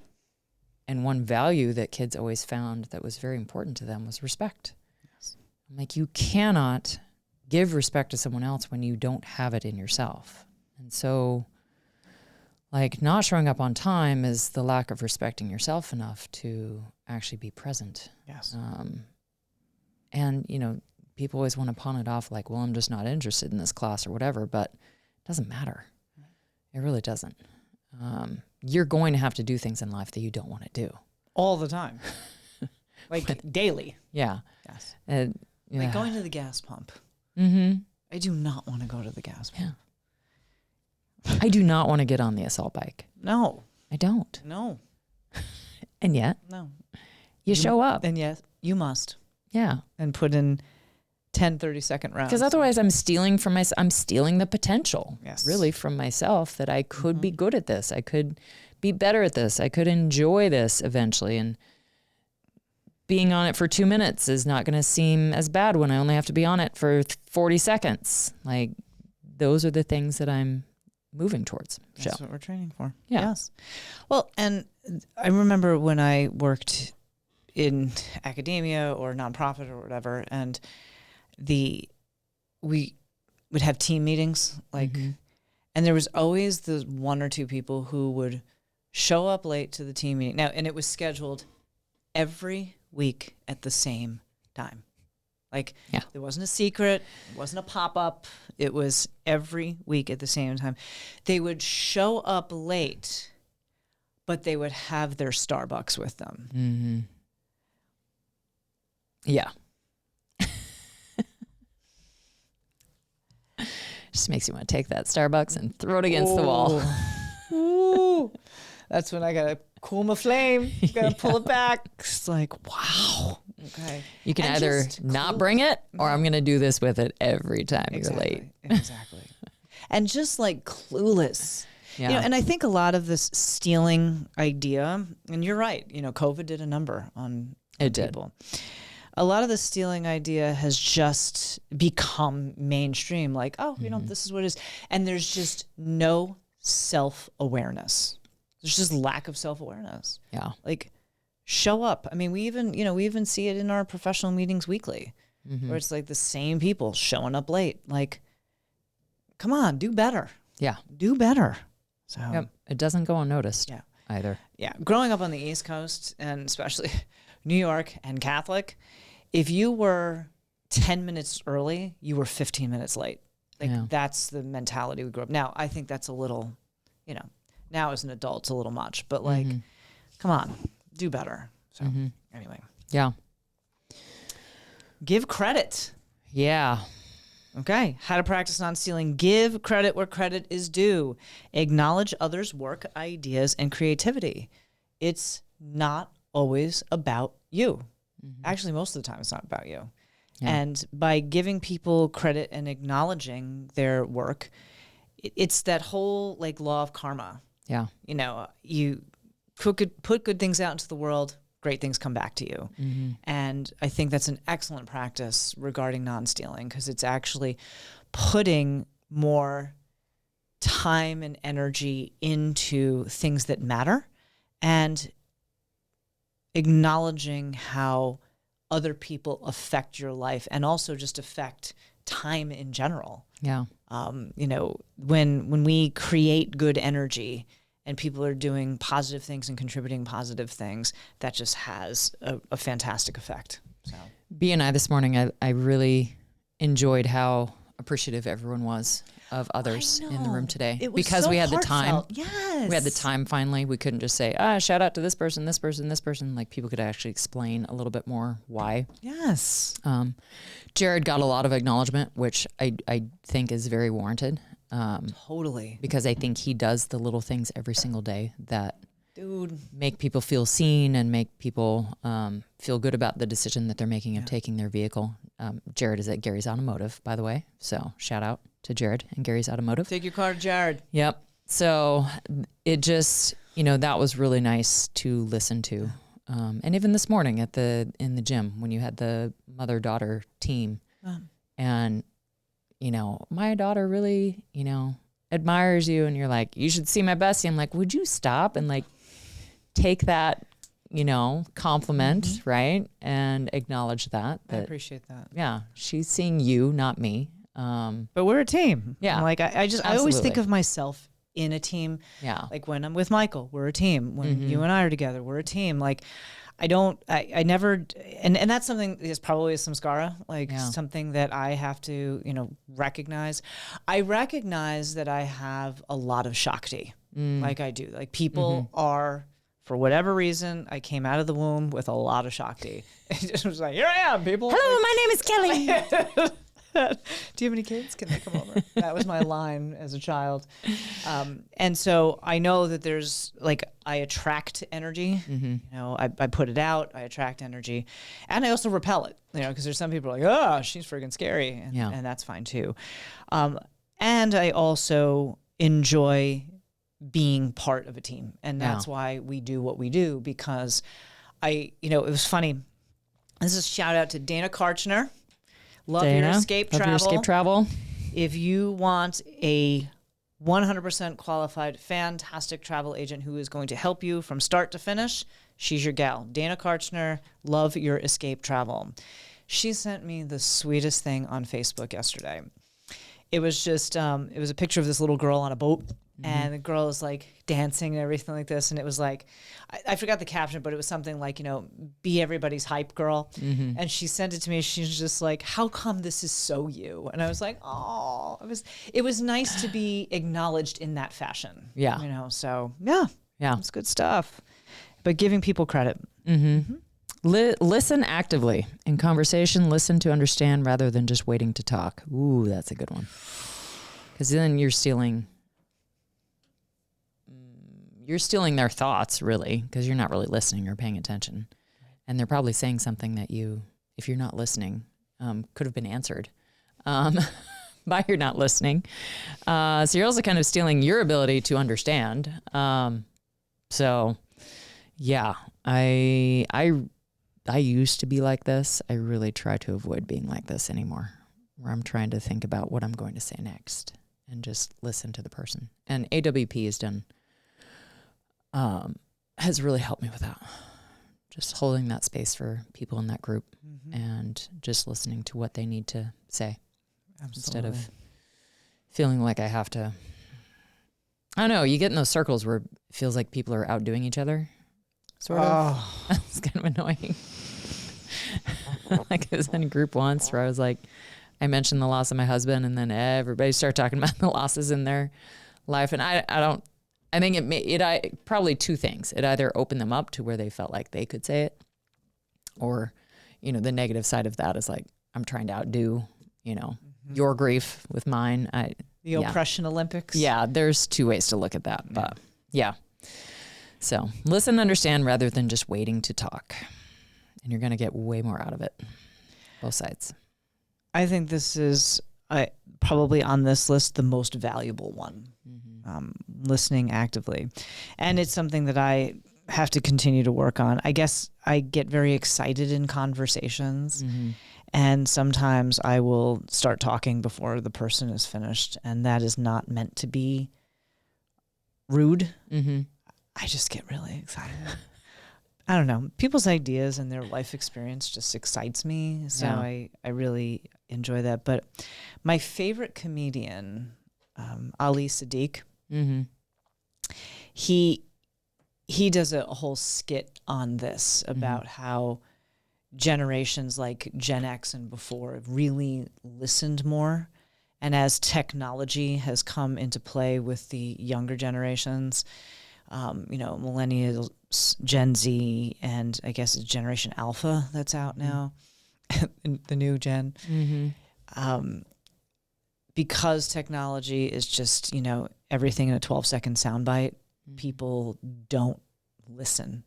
And one value that kids always found that was very important to them was respect. Yes. I'm like, you cannot give respect to someone else when you don't have it in yourself. And so, like, not showing up on time is the lack of respecting yourself enough to actually be present. Yes. And, people always want to pawn it off like, well, I'm just not interested in this class or whatever, but it doesn't matter. It really doesn't. You're going to have to do things in life that you don't want to do. All the time. Like daily. Yeah. Yes. And, Like going to the gas pump. Mm-hmm. I do not want to go to the gas pump. Yeah. I do not want to get on the assault bike. No. I don't. No. And yet, No. you show up. And yes, you must. Yeah. And put in 10, 30-second rounds. Because otherwise I'm stealing from I'm stealing the potential, Yes. really, from myself that I could be good at this. I could be better at this. I could enjoy this eventually. And being on it for 2 minutes is not going to seem as bad when I only have to be on it for 40 seconds. Like, those are the things that I'm moving towards. That's what we're training for. Yeah. Yes. Well, and I remember when I worked in academia or nonprofit or whatever, and we would have team meetings, like, and there was always the one or two people who would show up late to the team meeting. Now, and it was scheduled every week at the same time. Like, there wasn't a secret, it wasn't a pop-up. It was every week at the same time. They would show up late, but they would have their Starbucks with them. Yeah. Just makes you want to take that Starbucks and throw it against the wall. Ooh. That's when I got to cool my flame. Got to pull it back. It's like, wow. Okay. You can And either just not clueless. bring it, or I'm going to do this with it every time you're late. Exactly. And just like clueless. Yeah. You know, and I think a lot of this stealing idea, and you're right, you know, COVID did a number on It did. people. A lot of the stealing idea has just become mainstream. Like, oh, you know, this is what it is. And there's just no self-awareness. There's just lack of self-awareness. Yeah. Like, show up. I mean, we even see it in our professional meetings weekly, where it's like the same people showing up late. Like, come on, do better. Yeah. Do better. So, Yep. It doesn't go unnoticed Yeah. either. yeah, growing up on the East Coast and especially New York and Catholic, if you were 10 minutes early, you were 15 minutes late. Like Yeah. that's the mentality we grew up. Now, I think that's a little, you know, now as an adult, it's a little much, but like, come on, do better. So anyway, Yeah. give credit. Yeah. Okay. How to practice non-stealing. Give credit where credit is due. Acknowledge others' work, ideas, and creativity. It's not always about you. Actually, most of the time, it's not about you. Yeah. And by giving people credit and acknowledging their work, it's that whole like law of karma. Yeah. You know, you put good things out into the world, great things come back to you. And I think that's an excellent practice regarding non-stealing because it's actually putting more time and energy into things that matter and acknowledging how other people affect your life and also just affect time in general. Yeah. You know, when we create good energy and people are doing positive things and contributing positive things, that just has a fantastic effect. So B and I this morning, I really enjoyed how appreciative everyone was of others in the room today. It was because so we had the heartfelt. time. Yes. We had the time finally. We couldn't just say, shout out to this person, this person, this person. Like people could actually explain a little bit more why. Yes. Jared got a lot of acknowledgement, which I think is very warranted. Totally. Because I think he does the little things every single day that Dude. make people feel seen and make people feel good about the decision that they're making of taking their vehicle. Jared is at Gary's Automotive, by the way. So shout out to Jared and Gary's Automotive. Take your car to Jared. Yep. So it just, that was really nice to listen to. And even this morning in the gym when you had the mother-daughter team and, my daughter really, admires you and you're like, you should see my bestie. I'm like, would you stop and like take that, compliment, right? And acknowledge that. I appreciate that. Yeah. She's seeing you, not me. But we're a team. Yeah. Like I always think Absolutely. of myself in a team. Yeah. Like when I'm with Michael, we're a team. When you and I are together, we're a team. Like I never, and that's something is probably a samskara, like something that I have to, recognize. I recognize that I have a lot of Shakti, like I do. Like people are, for whatever reason, I came out of the womb with a lot of Shakti. It was like, here I am, people. Hello, my name is Kelly. Do you have any kids? Can they come over? That was my line as a child. And so I know that there's like, I attract energy, I put it out, I attract energy and I also repel it, because there's some people like, oh, she's friggin' scary. And that's fine too. And I also enjoy being part of a team. And that's why we do what we do, because it was funny. This is a shout out to Dana Karchner. Love Dana, your escape love travel. your escape travel. If you want a 100% qualified, fantastic travel agent who is going to help you from start to finish, she's your gal. Dana Karchner, love your escape travel. She sent me the sweetest thing on Facebook yesterday. It was just, it was a picture of this little girl on a boat. And the girl is like dancing and everything like this. And it was like, I forgot the caption, but it was something like, be everybody's hype girl. And she sent it to me. She was just like, how come this is so you? And I was like, oh, it was nice to be acknowledged in that fashion. Yeah. So yeah, Yeah. it's good stuff. But giving people credit. Listen actively. In conversation, listen to understand rather than just waiting to talk. Ooh, that's a good one. Because then you're stealing their thoughts, really, because you're not really listening or paying attention. And they're probably saying something that you, if you're not listening, could have been answered by you're not listening. So you're also kind of stealing your ability to understand. So, yeah, I used to be like this. I really try to avoid being like this anymore, where I'm trying to think about what I'm going to say next and just listen to the person. And AWP has really helped me with that. Just holding that space for people in that group and just listening to what they need to say. Absolutely. Instead of feeling like I have to. I don't know, you get in those circles where it feels like people are outdoing each other, sort of. It's kind of annoying. Like I was in a group once where I was like, I mentioned the loss of my husband, and then everybody started talking about the losses in their life. And I think it probably two things. It either opened them up to where they felt like they could say it, or, the negative side of that is like, I'm trying to outdo, your grief with mine. The oppression Olympics. Yeah, there's two ways to look at that, but yeah. So listen, understand rather than just waiting to talk, and you're going to get way more out of it. Both sides. I think this is probably on this list the most valuable one. Listening actively, and it's something that I have to continue to work on. I guess I get very excited in conversations, and sometimes I will start talking before the person is finished, and that is not meant to be rude. I just get really excited. I don't know. People's ideas and their life experience just excites me, so I really enjoy that. But my favorite comedian, Ali Sadiq, he does a whole skit on this about how generations like Gen X and before have really listened more. And as technology has come into play with the younger generations, millennials, Gen Z, and I guess it's Generation Alpha that's out now, the new gen. Because technology is just, everything in a 12-second soundbite, people don't listen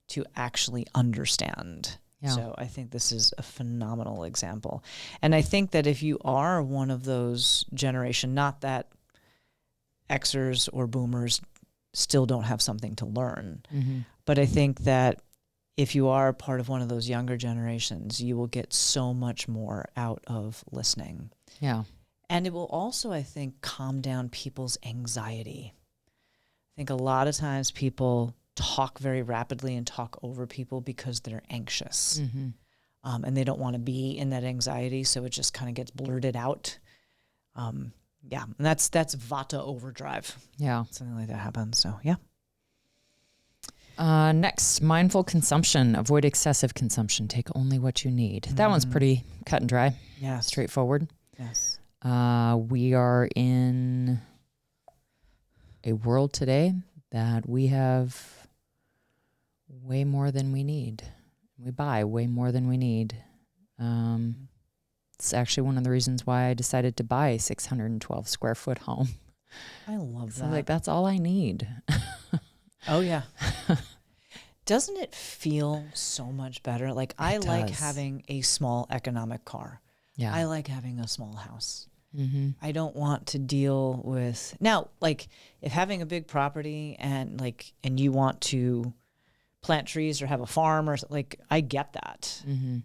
to actually understand. Yeah. So I think this is a phenomenal example. And I think that if you are one of those generation, not that Xers or boomers still don't have something to learn, but I think that if you are part of one of those younger generations, you will get so much more out of listening. Yeah. And it will also, I think, calm down people's anxiety. I think a lot of times people talk very rapidly and talk over people because they're anxious. And they don't want to be in that anxiety, so it just kind of gets blurted out. And that's Vata overdrive. Yeah. Something like that happens, so yeah. Next, mindful consumption. Avoid excessive consumption. Take only what you need. That one's pretty cut and dry. Yeah. Straightforward. Yes. We are in a world today that we have way more than we need. We buy way more than we need. It's actually one of the reasons why I decided to buy a 612 square foot home. I love that. So like, that's all I need. Oh, yeah. Doesn't it feel so much better? Like, I like having a small economic car. Yeah. I like having a small house. I don't want to deal with now, like, if having a big property and you want to plant trees or have a farm or like, I get that,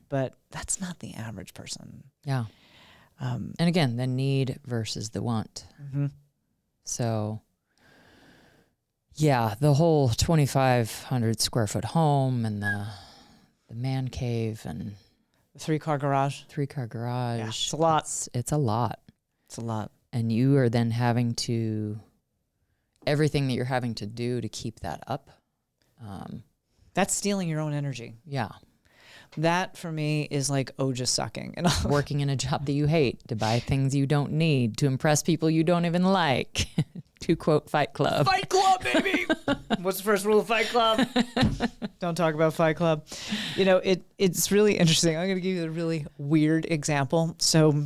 but that's not the average person. Yeah. And again, the need versus the want. So yeah, the whole 2,500 square foot home and the man cave and the 3-car garage. 3-car garage. Yeah, it's a lot. It's a lot. It's a lot. And you are then having to, everything that you're having to do to keep that up. That's stealing your own energy. Yeah. That for me is like just sucking. And working in a job that you hate, to buy things you don't need, to impress people you don't even like, to quote Fight Club. Fight Club, baby. What's the first rule of Fight Club? Don't talk about Fight Club. You know, it's really interesting. I'm going to give you a really weird example. So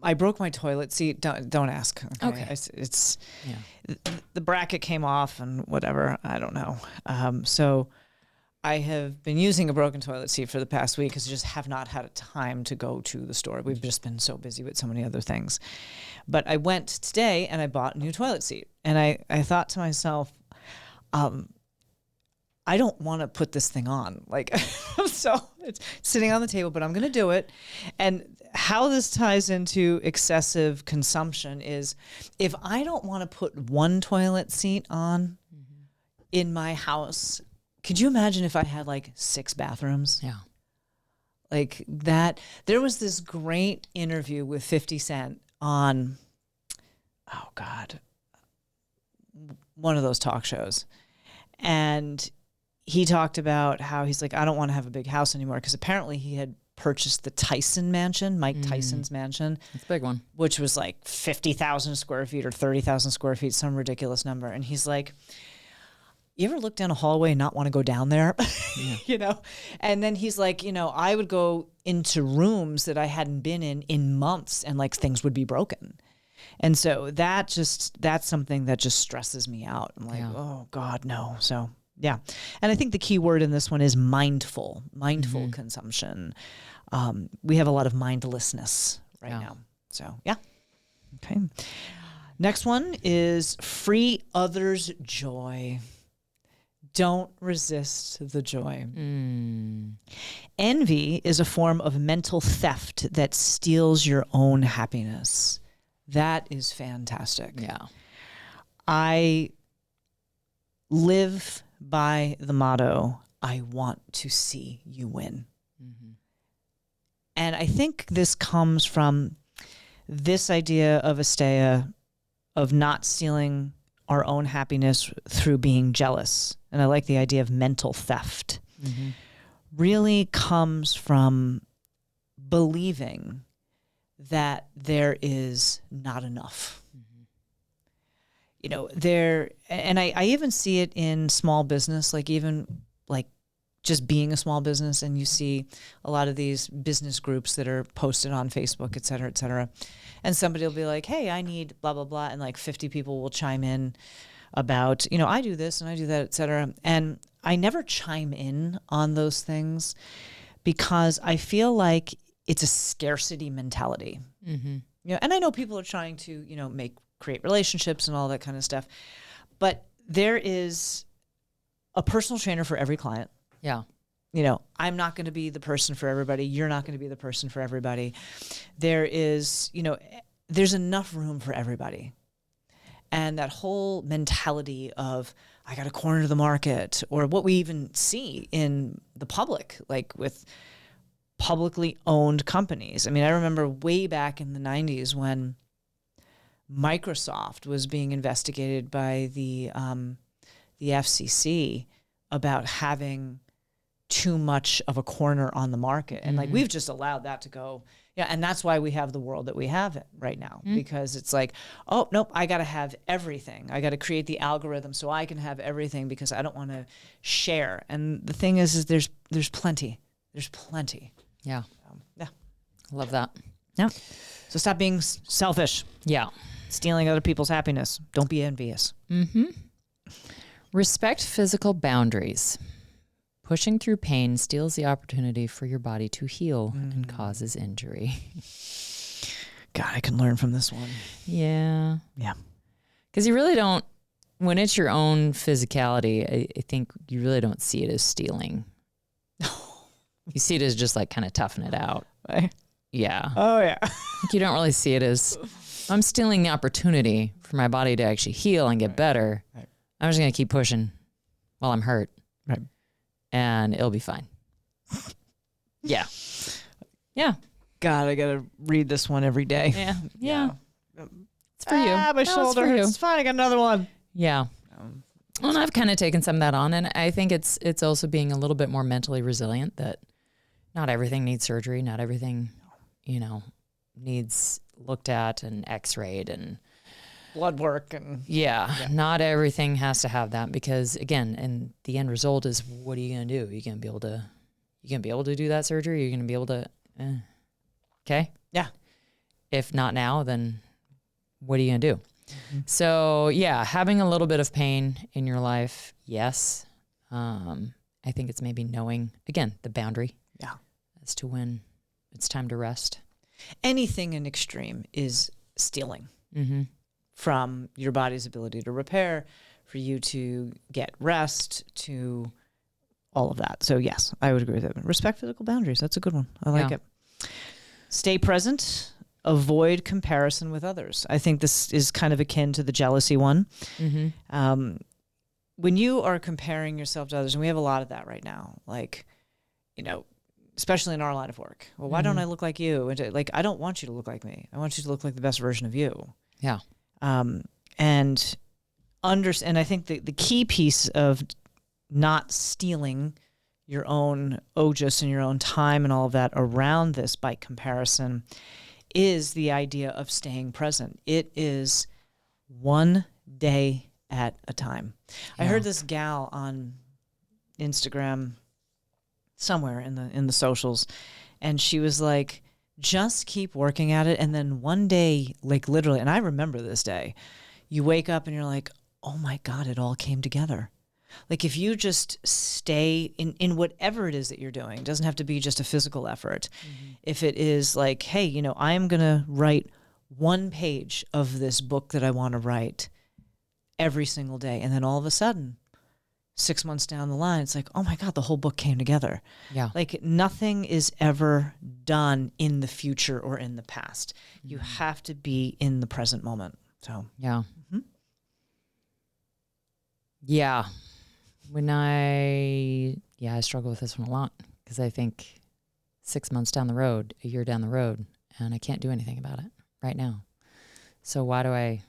I broke my toilet seat. Don't ask. Okay. It's the bracket came off and whatever. I don't know. So I have been using a broken toilet seat for the past week because I just have not had a time to go to the store. We've just been so busy with so many other things. But I went today and I bought a new toilet seat. And I thought to myself, I don't want to put this thing on. Like, so it's sitting on the table, but I'm going to do it. And how this ties into excessive consumption is if I don't want to put one toilet seat on in my house, could you imagine if I had like 6 bathrooms? Yeah. Like that. There was this great interview with 50 Cent on, oh God, one of those talk shows. And he talked about how he's like, I don't want to have a big house anymore because apparently he had purchased the Tyson mansion, Mike Tyson's mansion. It's a big one. Which was like 50,000 square feet or 30,000 square feet, some ridiculous number. And he's like, you ever look down a hallway and not want to go down there? Yeah. You know? And then he's like, you know, I would go into rooms that I hadn't been in months and like things would be broken. And so that's something that just stresses me out. I'm like, oh God, no. So yeah. And I think the key word in this one is mindful consumption. We have a lot of mindlessness right now. So yeah. Okay. Next one is free others' joy. Don't resist the joy. Envy is a form of mental theft that steals your own happiness. That is fantastic. Yeah. I live by the motto, I want to see you win. And I think this comes from this idea of Asteya of not stealing our own happiness through being jealous. And I like the idea of mental theft. Really comes from believing that there is not enough. You know, and I even see it in small business, like even like just being a small business, and you see a lot of these business groups that are posted on Facebook, et cetera, et cetera. And somebody will be like, hey, I need blah, blah, blah. And like 50 people will chime in about, you know, I do this and I do that, et cetera. And I never chime in on those things because I feel like it's a scarcity mentality. You know, and I know people are trying to, you know, create relationships and all that kind of stuff. But there is a personal trainer for every client. Yeah. You know, I'm not going to be the person for everybody. You're not going to be the person for everybody. There is, you know, there's enough room for everybody. And that whole mentality of, I got to corner the market, or what we even see in the public, like with publicly owned companies. I mean, I remember way back in the 90s when Microsoft was being investigated by the FCC about having too much of a corner on the market. And like, we've just allowed that to go. Yeah. And that's why we have the world that we have right now, because it's like, oh, nope, I got to have everything. I got to create the algorithm so I can have everything because I don't want to share. And the thing is there's plenty. There's plenty. Yeah. Yeah. Love that. Yeah. So stop being selfish. Yeah. Stealing other people's happiness. Don't be envious. Respect physical boundaries. Pushing through pain steals the opportunity for your body to heal and causes injury. God, I can learn from this one. Yeah. Yeah. Because you really don't, when it's your own physicality, I think you really don't see it as stealing. You see it as just like kind of toughing it out. Right. Yeah. Oh, yeah. You don't really see it as, I'm stealing the opportunity for my body to actually heal and get better. Right. I'm just going to keep pushing while I'm hurt. Right. And it'll be fine. Yeah. Yeah. God, I got to read this one every day. Yeah. Yeah. It's for you. My shoulder hurts. It's fine. I got another one. Yeah. Well, and I've kind of taken some of that on, and I think it's also being a little bit more mentally resilient, that not everything needs surgery. Not everything, you know, needs looked at and x-rayed and blood work and not everything has to have that, because again, and the end result is, what are you going to do? You're going to be able to do that surgery. You're going to be able to, okay. Yeah. If not now, then what are you going to do? So yeah, having a little bit of pain in your life. Yes. I think it's maybe knowing, again, the boundary as to when it's time to rest. Anything in extreme is stealing from your body's ability to repair, for you to get rest, to all of that. So yes, I would agree with it. Respect physical boundaries. That's a good one. I like it. Stay present. Avoid comparison with others. I think this is kind of akin to the jealousy one. When you are comparing yourself to others, and we have a lot of that right now, like, especially in our line of work. Well, why don't I look like you? And like, I don't want you to look like me. I want you to look like the best version of you. Yeah. And I think the key piece of not stealing your own ojus and your own time and all of that around this by comparison is the idea of staying present. It is one day at a time. I heard this gal on Instagram somewhere in the socials, and she was like, just keep working at it, and then one day, like literally, and I remember this day, you wake up and you're like, oh my God, it all came together. Like if you just stay in whatever it is that you're doing, it doesn't have to be just a physical effort. If it is like, hey, I'm going to write one page of this book that I want to write every single day. And then all of a sudden, 6 months down the line, it's like, oh my God, the whole book came together. Yeah. Like nothing is ever done in the future or in the past. You have to be in the present moment. So, yeah. Yeah. I struggle with this one a lot, because I think 6 months down the road, a year down the road, and I can't do anything about it right now. So why do I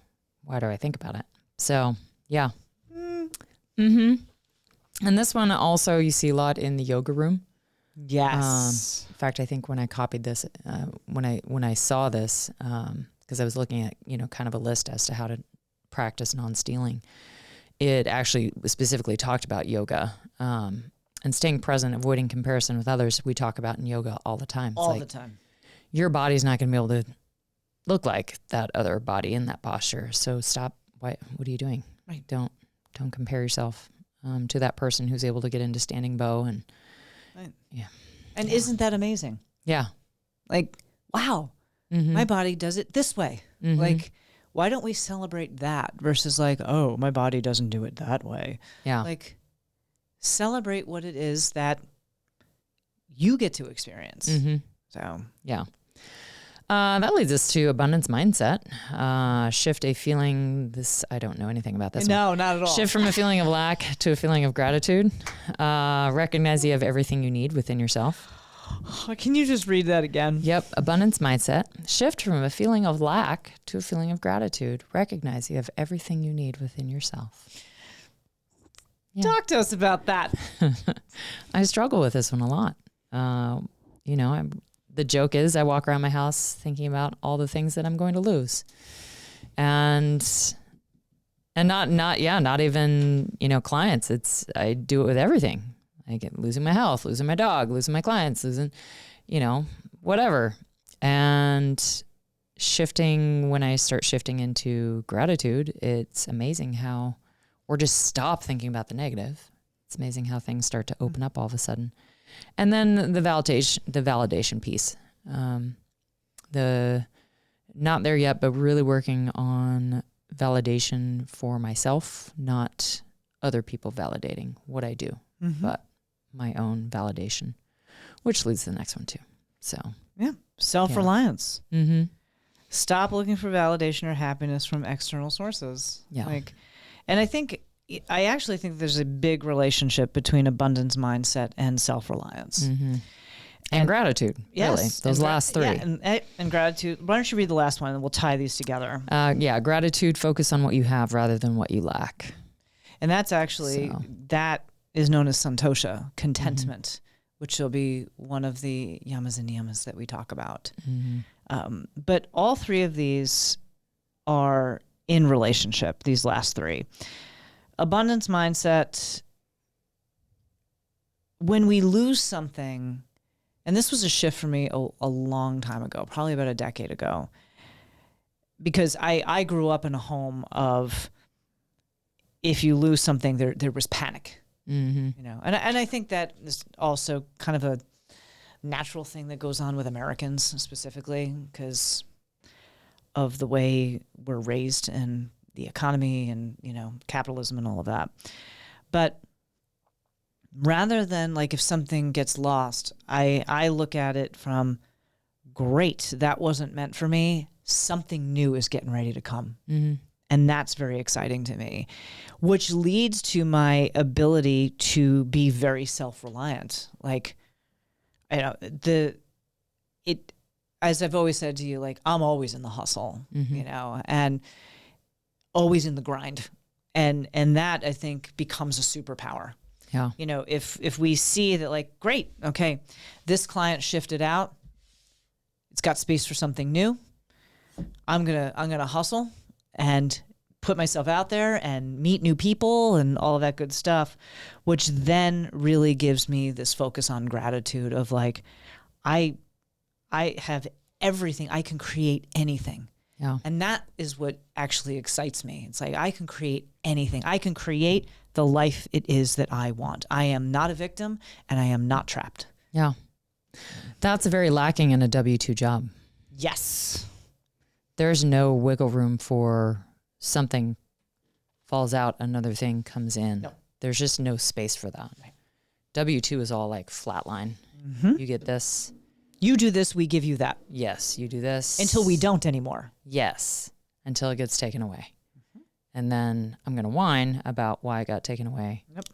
think about it? So yeah. And this one also you see a lot in the yoga room. Yes. In fact, I think when I copied this, when I saw this, because I was looking at, kind of a list as to how to practice non-stealing, it actually specifically talked about yoga, and staying present, avoiding comparison with others. We talk about in yoga all the time. It's all the time. Your body's not going to be able to look like that other body in that posture. So stop. What are you doing? Right. Don't compare yourself to that person who's able to get into standing bow. And And isn't that amazing? Yeah. Like, wow, my body does it this way. Like, why don't we celebrate that versus like, oh, my body doesn't do it that way? Yeah. Like, celebrate what it is that you get to experience. So, yeah. That leads us to abundance mindset. Shift a feeling. I don't know anything about this. No, not at all. Shift from a feeling of lack to a feeling of gratitude. Recognize you have everything you need within yourself. Can you just read that again? Yep. Abundance mindset. Shift from a feeling of lack to a feeling of gratitude. Recognize you have everything you need within yourself. Yeah. Talk to us about that. I struggle with this one a lot. The joke is I walk around my house thinking about all the things that I'm going to lose. And not even, clients. I do it with everything. I get losing my health, losing my dog, losing my clients, losing, whatever. And when I start shifting into gratitude, it's amazing how, or just stop thinking about the negative. It's amazing how things start to open up all of a sudden. And then the validation piece, not there yet, but really working on validation for myself, not other people validating what I do, but my own validation, which leads to the next one too. So yeah, self-reliance. Stop looking for validation or happiness from external sources. Yeah. I actually think there's a big relationship between abundance mindset and self-reliance. And gratitude, yes, really. Those last three. Yeah, and gratitude. Why don't you read the last one and we'll tie these together. Gratitude, focus on what you have rather than what you lack. And that's actually, that is known as santosha, contentment, which will be one of the yamas and niyamas that we talk about. But all three of these are in relationship, these last 3. Abundance mindset, when we lose something, and this was a shift for me a long time ago, probably about a decade ago, because I grew up in a home of, if you lose something, there was panic, you know, and I think that is also kind of a natural thing that goes on with Americans specifically because of the way we're raised and the economy and, you know, capitalism and all of that. But rather than like if something gets lost, I look at it from, great, that wasn't meant for me. Something new is getting ready to come. And that's very exciting to me, which leads to my ability to be very self-reliant. Like, you know, as I've always said to you, like, I'm always in the hustle, you know, and always in the grind. And that I think becomes a superpower. Yeah. You know, if we see that, like, great, okay, this client shifted out, it's got space for something new. I'm gonna hustle and put myself out there and meet new people and all of that good stuff, which then really gives me this focus on gratitude of like, I have everything. I can create anything. Yeah. And that is what actually excites me. It's like, I can create anything. I can create the life it is that I want. I am not a victim and I am not trapped. Yeah. That's very lacking in a W-2 job. Yes. There's no wiggle room for something falls out, another thing comes in. No. There's just no space for that. Right. W-2 is all like flatline. You get this. You do this, we give you that. Yes. You do this. Until we don't anymore. Yes. Until it gets taken away. And then I'm going to whine about why it got taken away. Yep.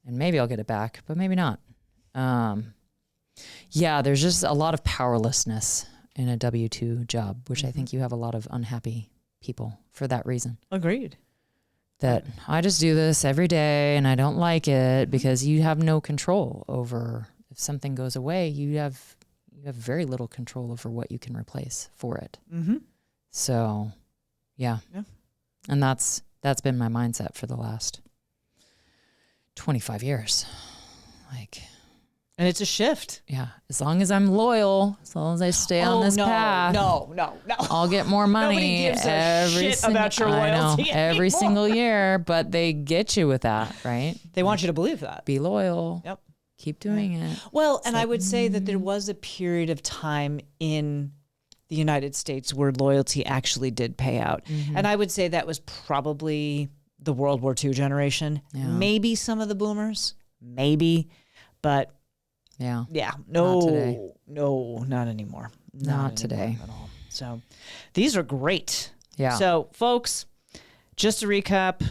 And maybe I'll get it back, but maybe not. Yeah, there's just a lot of powerlessness in a W-2 job, which I think you have a lot of unhappy people for that reason. Agreed. That I just do this every day and I don't like it because you have no control over, if something goes away, you have very little control over what you can replace for it. So, yeah. And that's been my mindset for the last 25 years. Like, and it's a shift. yeah, as long as I'm loyal, as long as I stay on this path, No. I'll get more money. Nobody gives a shit about your loyalty every anymore. single year, but they get you with that, right? They want you to believe that. Be loyal. Yep. Keep doing it. Well, and I would say that there was a period of time in the United States where loyalty actually did pay out. And I would say that was probably the World War II generation. Yeah. Maybe some of the boomers, maybe, but Yeah. no, Not today. no, not anymore. Not today. At all. So these are great. Yeah. So folks, just to recap,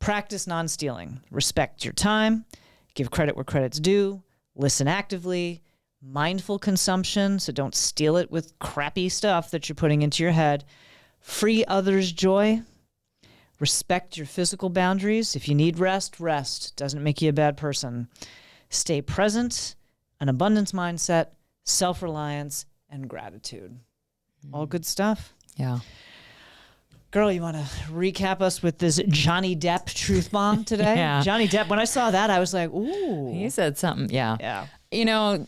practice non-stealing, respect your time, give credit where credit's due, listen actively, mindful consumption, so don't steal it with crappy stuff that you're putting into your head, free others' joy, respect your physical boundaries. If you need rest, rest. Doesn't make you a bad person. Stay present, an abundance mindset, self-reliance, and gratitude. All good stuff. Yeah. Girl, you want to recap us with this Johnny Depp truth bomb today? Yeah. Johnny Depp, when I saw that, I was like, ooh. He said something. Yeah. Yeah. You know,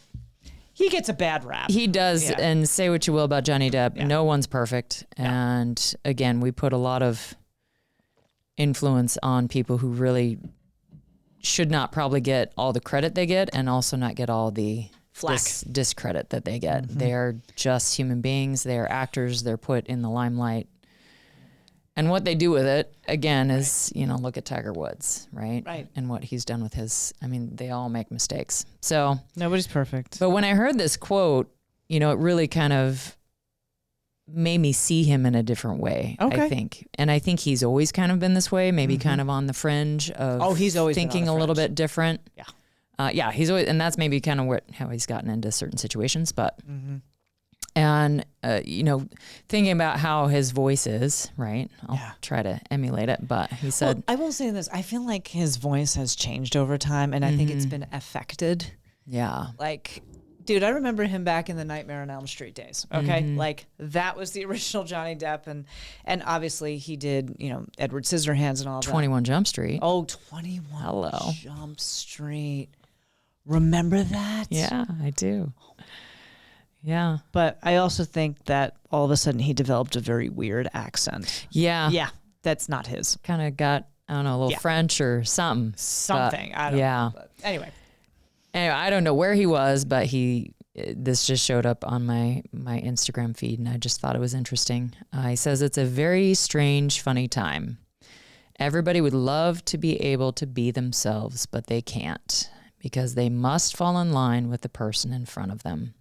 He gets a bad rap. he does. Yeah. And say what you will about Johnny Depp. Yeah. No one's perfect. And again, we put a lot of influence on people who really should not probably get all the credit they get and also not get all the Flack. discredit that they get. They are just human beings. They are actors. They're put in the limelight. And what they do with it, again, is, you know, look at Tiger Woods, right? Right. And what he's done with his, I mean, they all make mistakes. So, Nobody's perfect. but when I heard this quote, you know, it really kind of made me see him in a different way, Okay. I think. And I think he's always kind of been this way, maybe kind of on the fringe of Oh, he's always been on thinking the a little fringe. bit different. Yeah. Yeah, he's always, and that's maybe kind of how he's gotten into certain situations. But, and, you know, thinking about how his voice is, right? I'll try to emulate it. But he said, Well, I will say this. I feel like his voice has changed over time, and I think it's been affected. yeah, Like, Dude, I remember him back in the Nightmare on Elm Street days. Okay, like that was the original Johnny Depp, and obviously he did, Edward Scissorhands and all that. 21 Jump Street. Oh, 21 Hello. Jump Street. Remember that? Yeah, I do. Yeah. But I also think that all of a sudden he developed a very weird accent. Yeah. Yeah, that's not his. Kind of got, I don't know, a little French or something. Something. I don't know. But anyway, I don't know where he was, but this just showed up on my Instagram feed, and I just thought it was interesting. He says it's a very strange, funny time. Everybody would love to be able to be themselves, but they can't because they must fall in line with the person in front of them.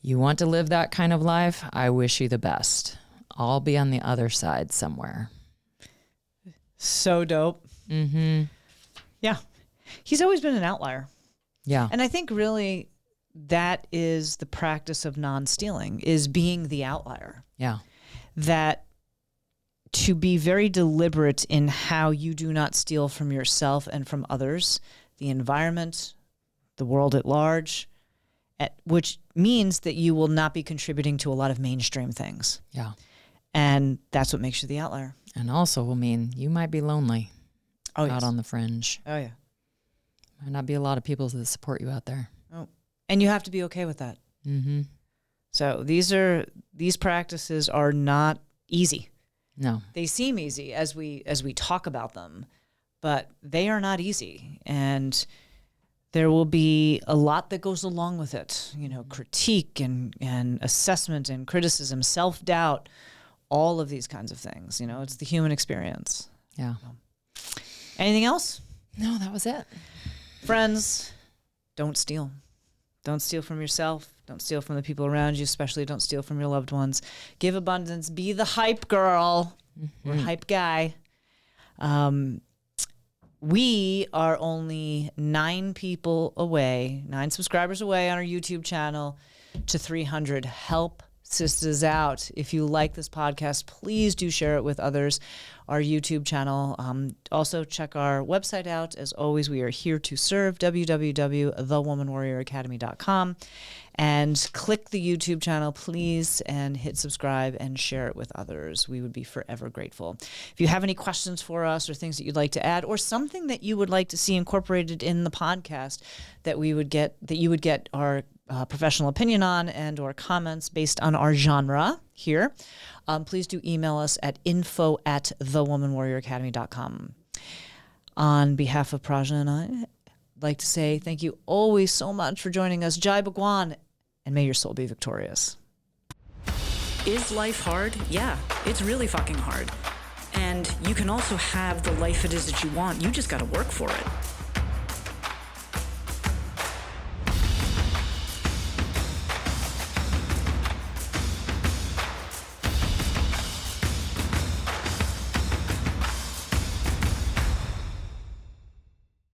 You want to live that kind of life? I wish you the best. I'll be on the other side somewhere. So dope. Mm-hmm. Yeah. He's always been an outlier. Yeah. And I think really that is the practice of non-stealing, is being the outlier. Yeah. That to be very deliberate in how you do not steal from yourself and from others, the environment, the world at large, which means that you will not be contributing to a lot of mainstream things. Yeah. And that's what makes you the outlier. And also will mean you might be lonely out on the fringe. Oh, yeah. Might not be a lot of people that support you out there. Oh, and you have to be okay with that. Mm-hmm. So these practices are not easy. No. They seem easy as we talk about them, but they are not easy. And there will be a lot that goes along with it. Critique and assessment and criticism, self-doubt, all of these kinds of things. It's the human experience. Yeah. Anything else? No, that was it. Friends, don't steal. Don't steal from yourself. Don't steal from the people around you, especially don't steal from your loved ones. Give abundance. Be the hype girl or hype guy. We are only 9 subscribers away on our YouTube channel to 300. Help sisters out. If you like this podcast, please do share it with others. Our YouTube channel. Also check our website out. As always, we are here to serve, www.thewomanwarrioracademy.com. And click the YouTube channel, please, and hit subscribe and share it with others. We would be forever grateful. If you have any questions for us or things that you'd like to add or something that you would like to see incorporated in the podcast that you would get our professional opinion on and or comments based on our genre here, please do email us at info@thewomanwarrioracademy.com. On behalf of Prajna and I'd like to say thank you always so much for joining us. Jai Bhagwan, and may your soul be victorious. Is life hard? Yeah, it's really fucking hard. And you can also have the life it is that you want. You just got to work for it.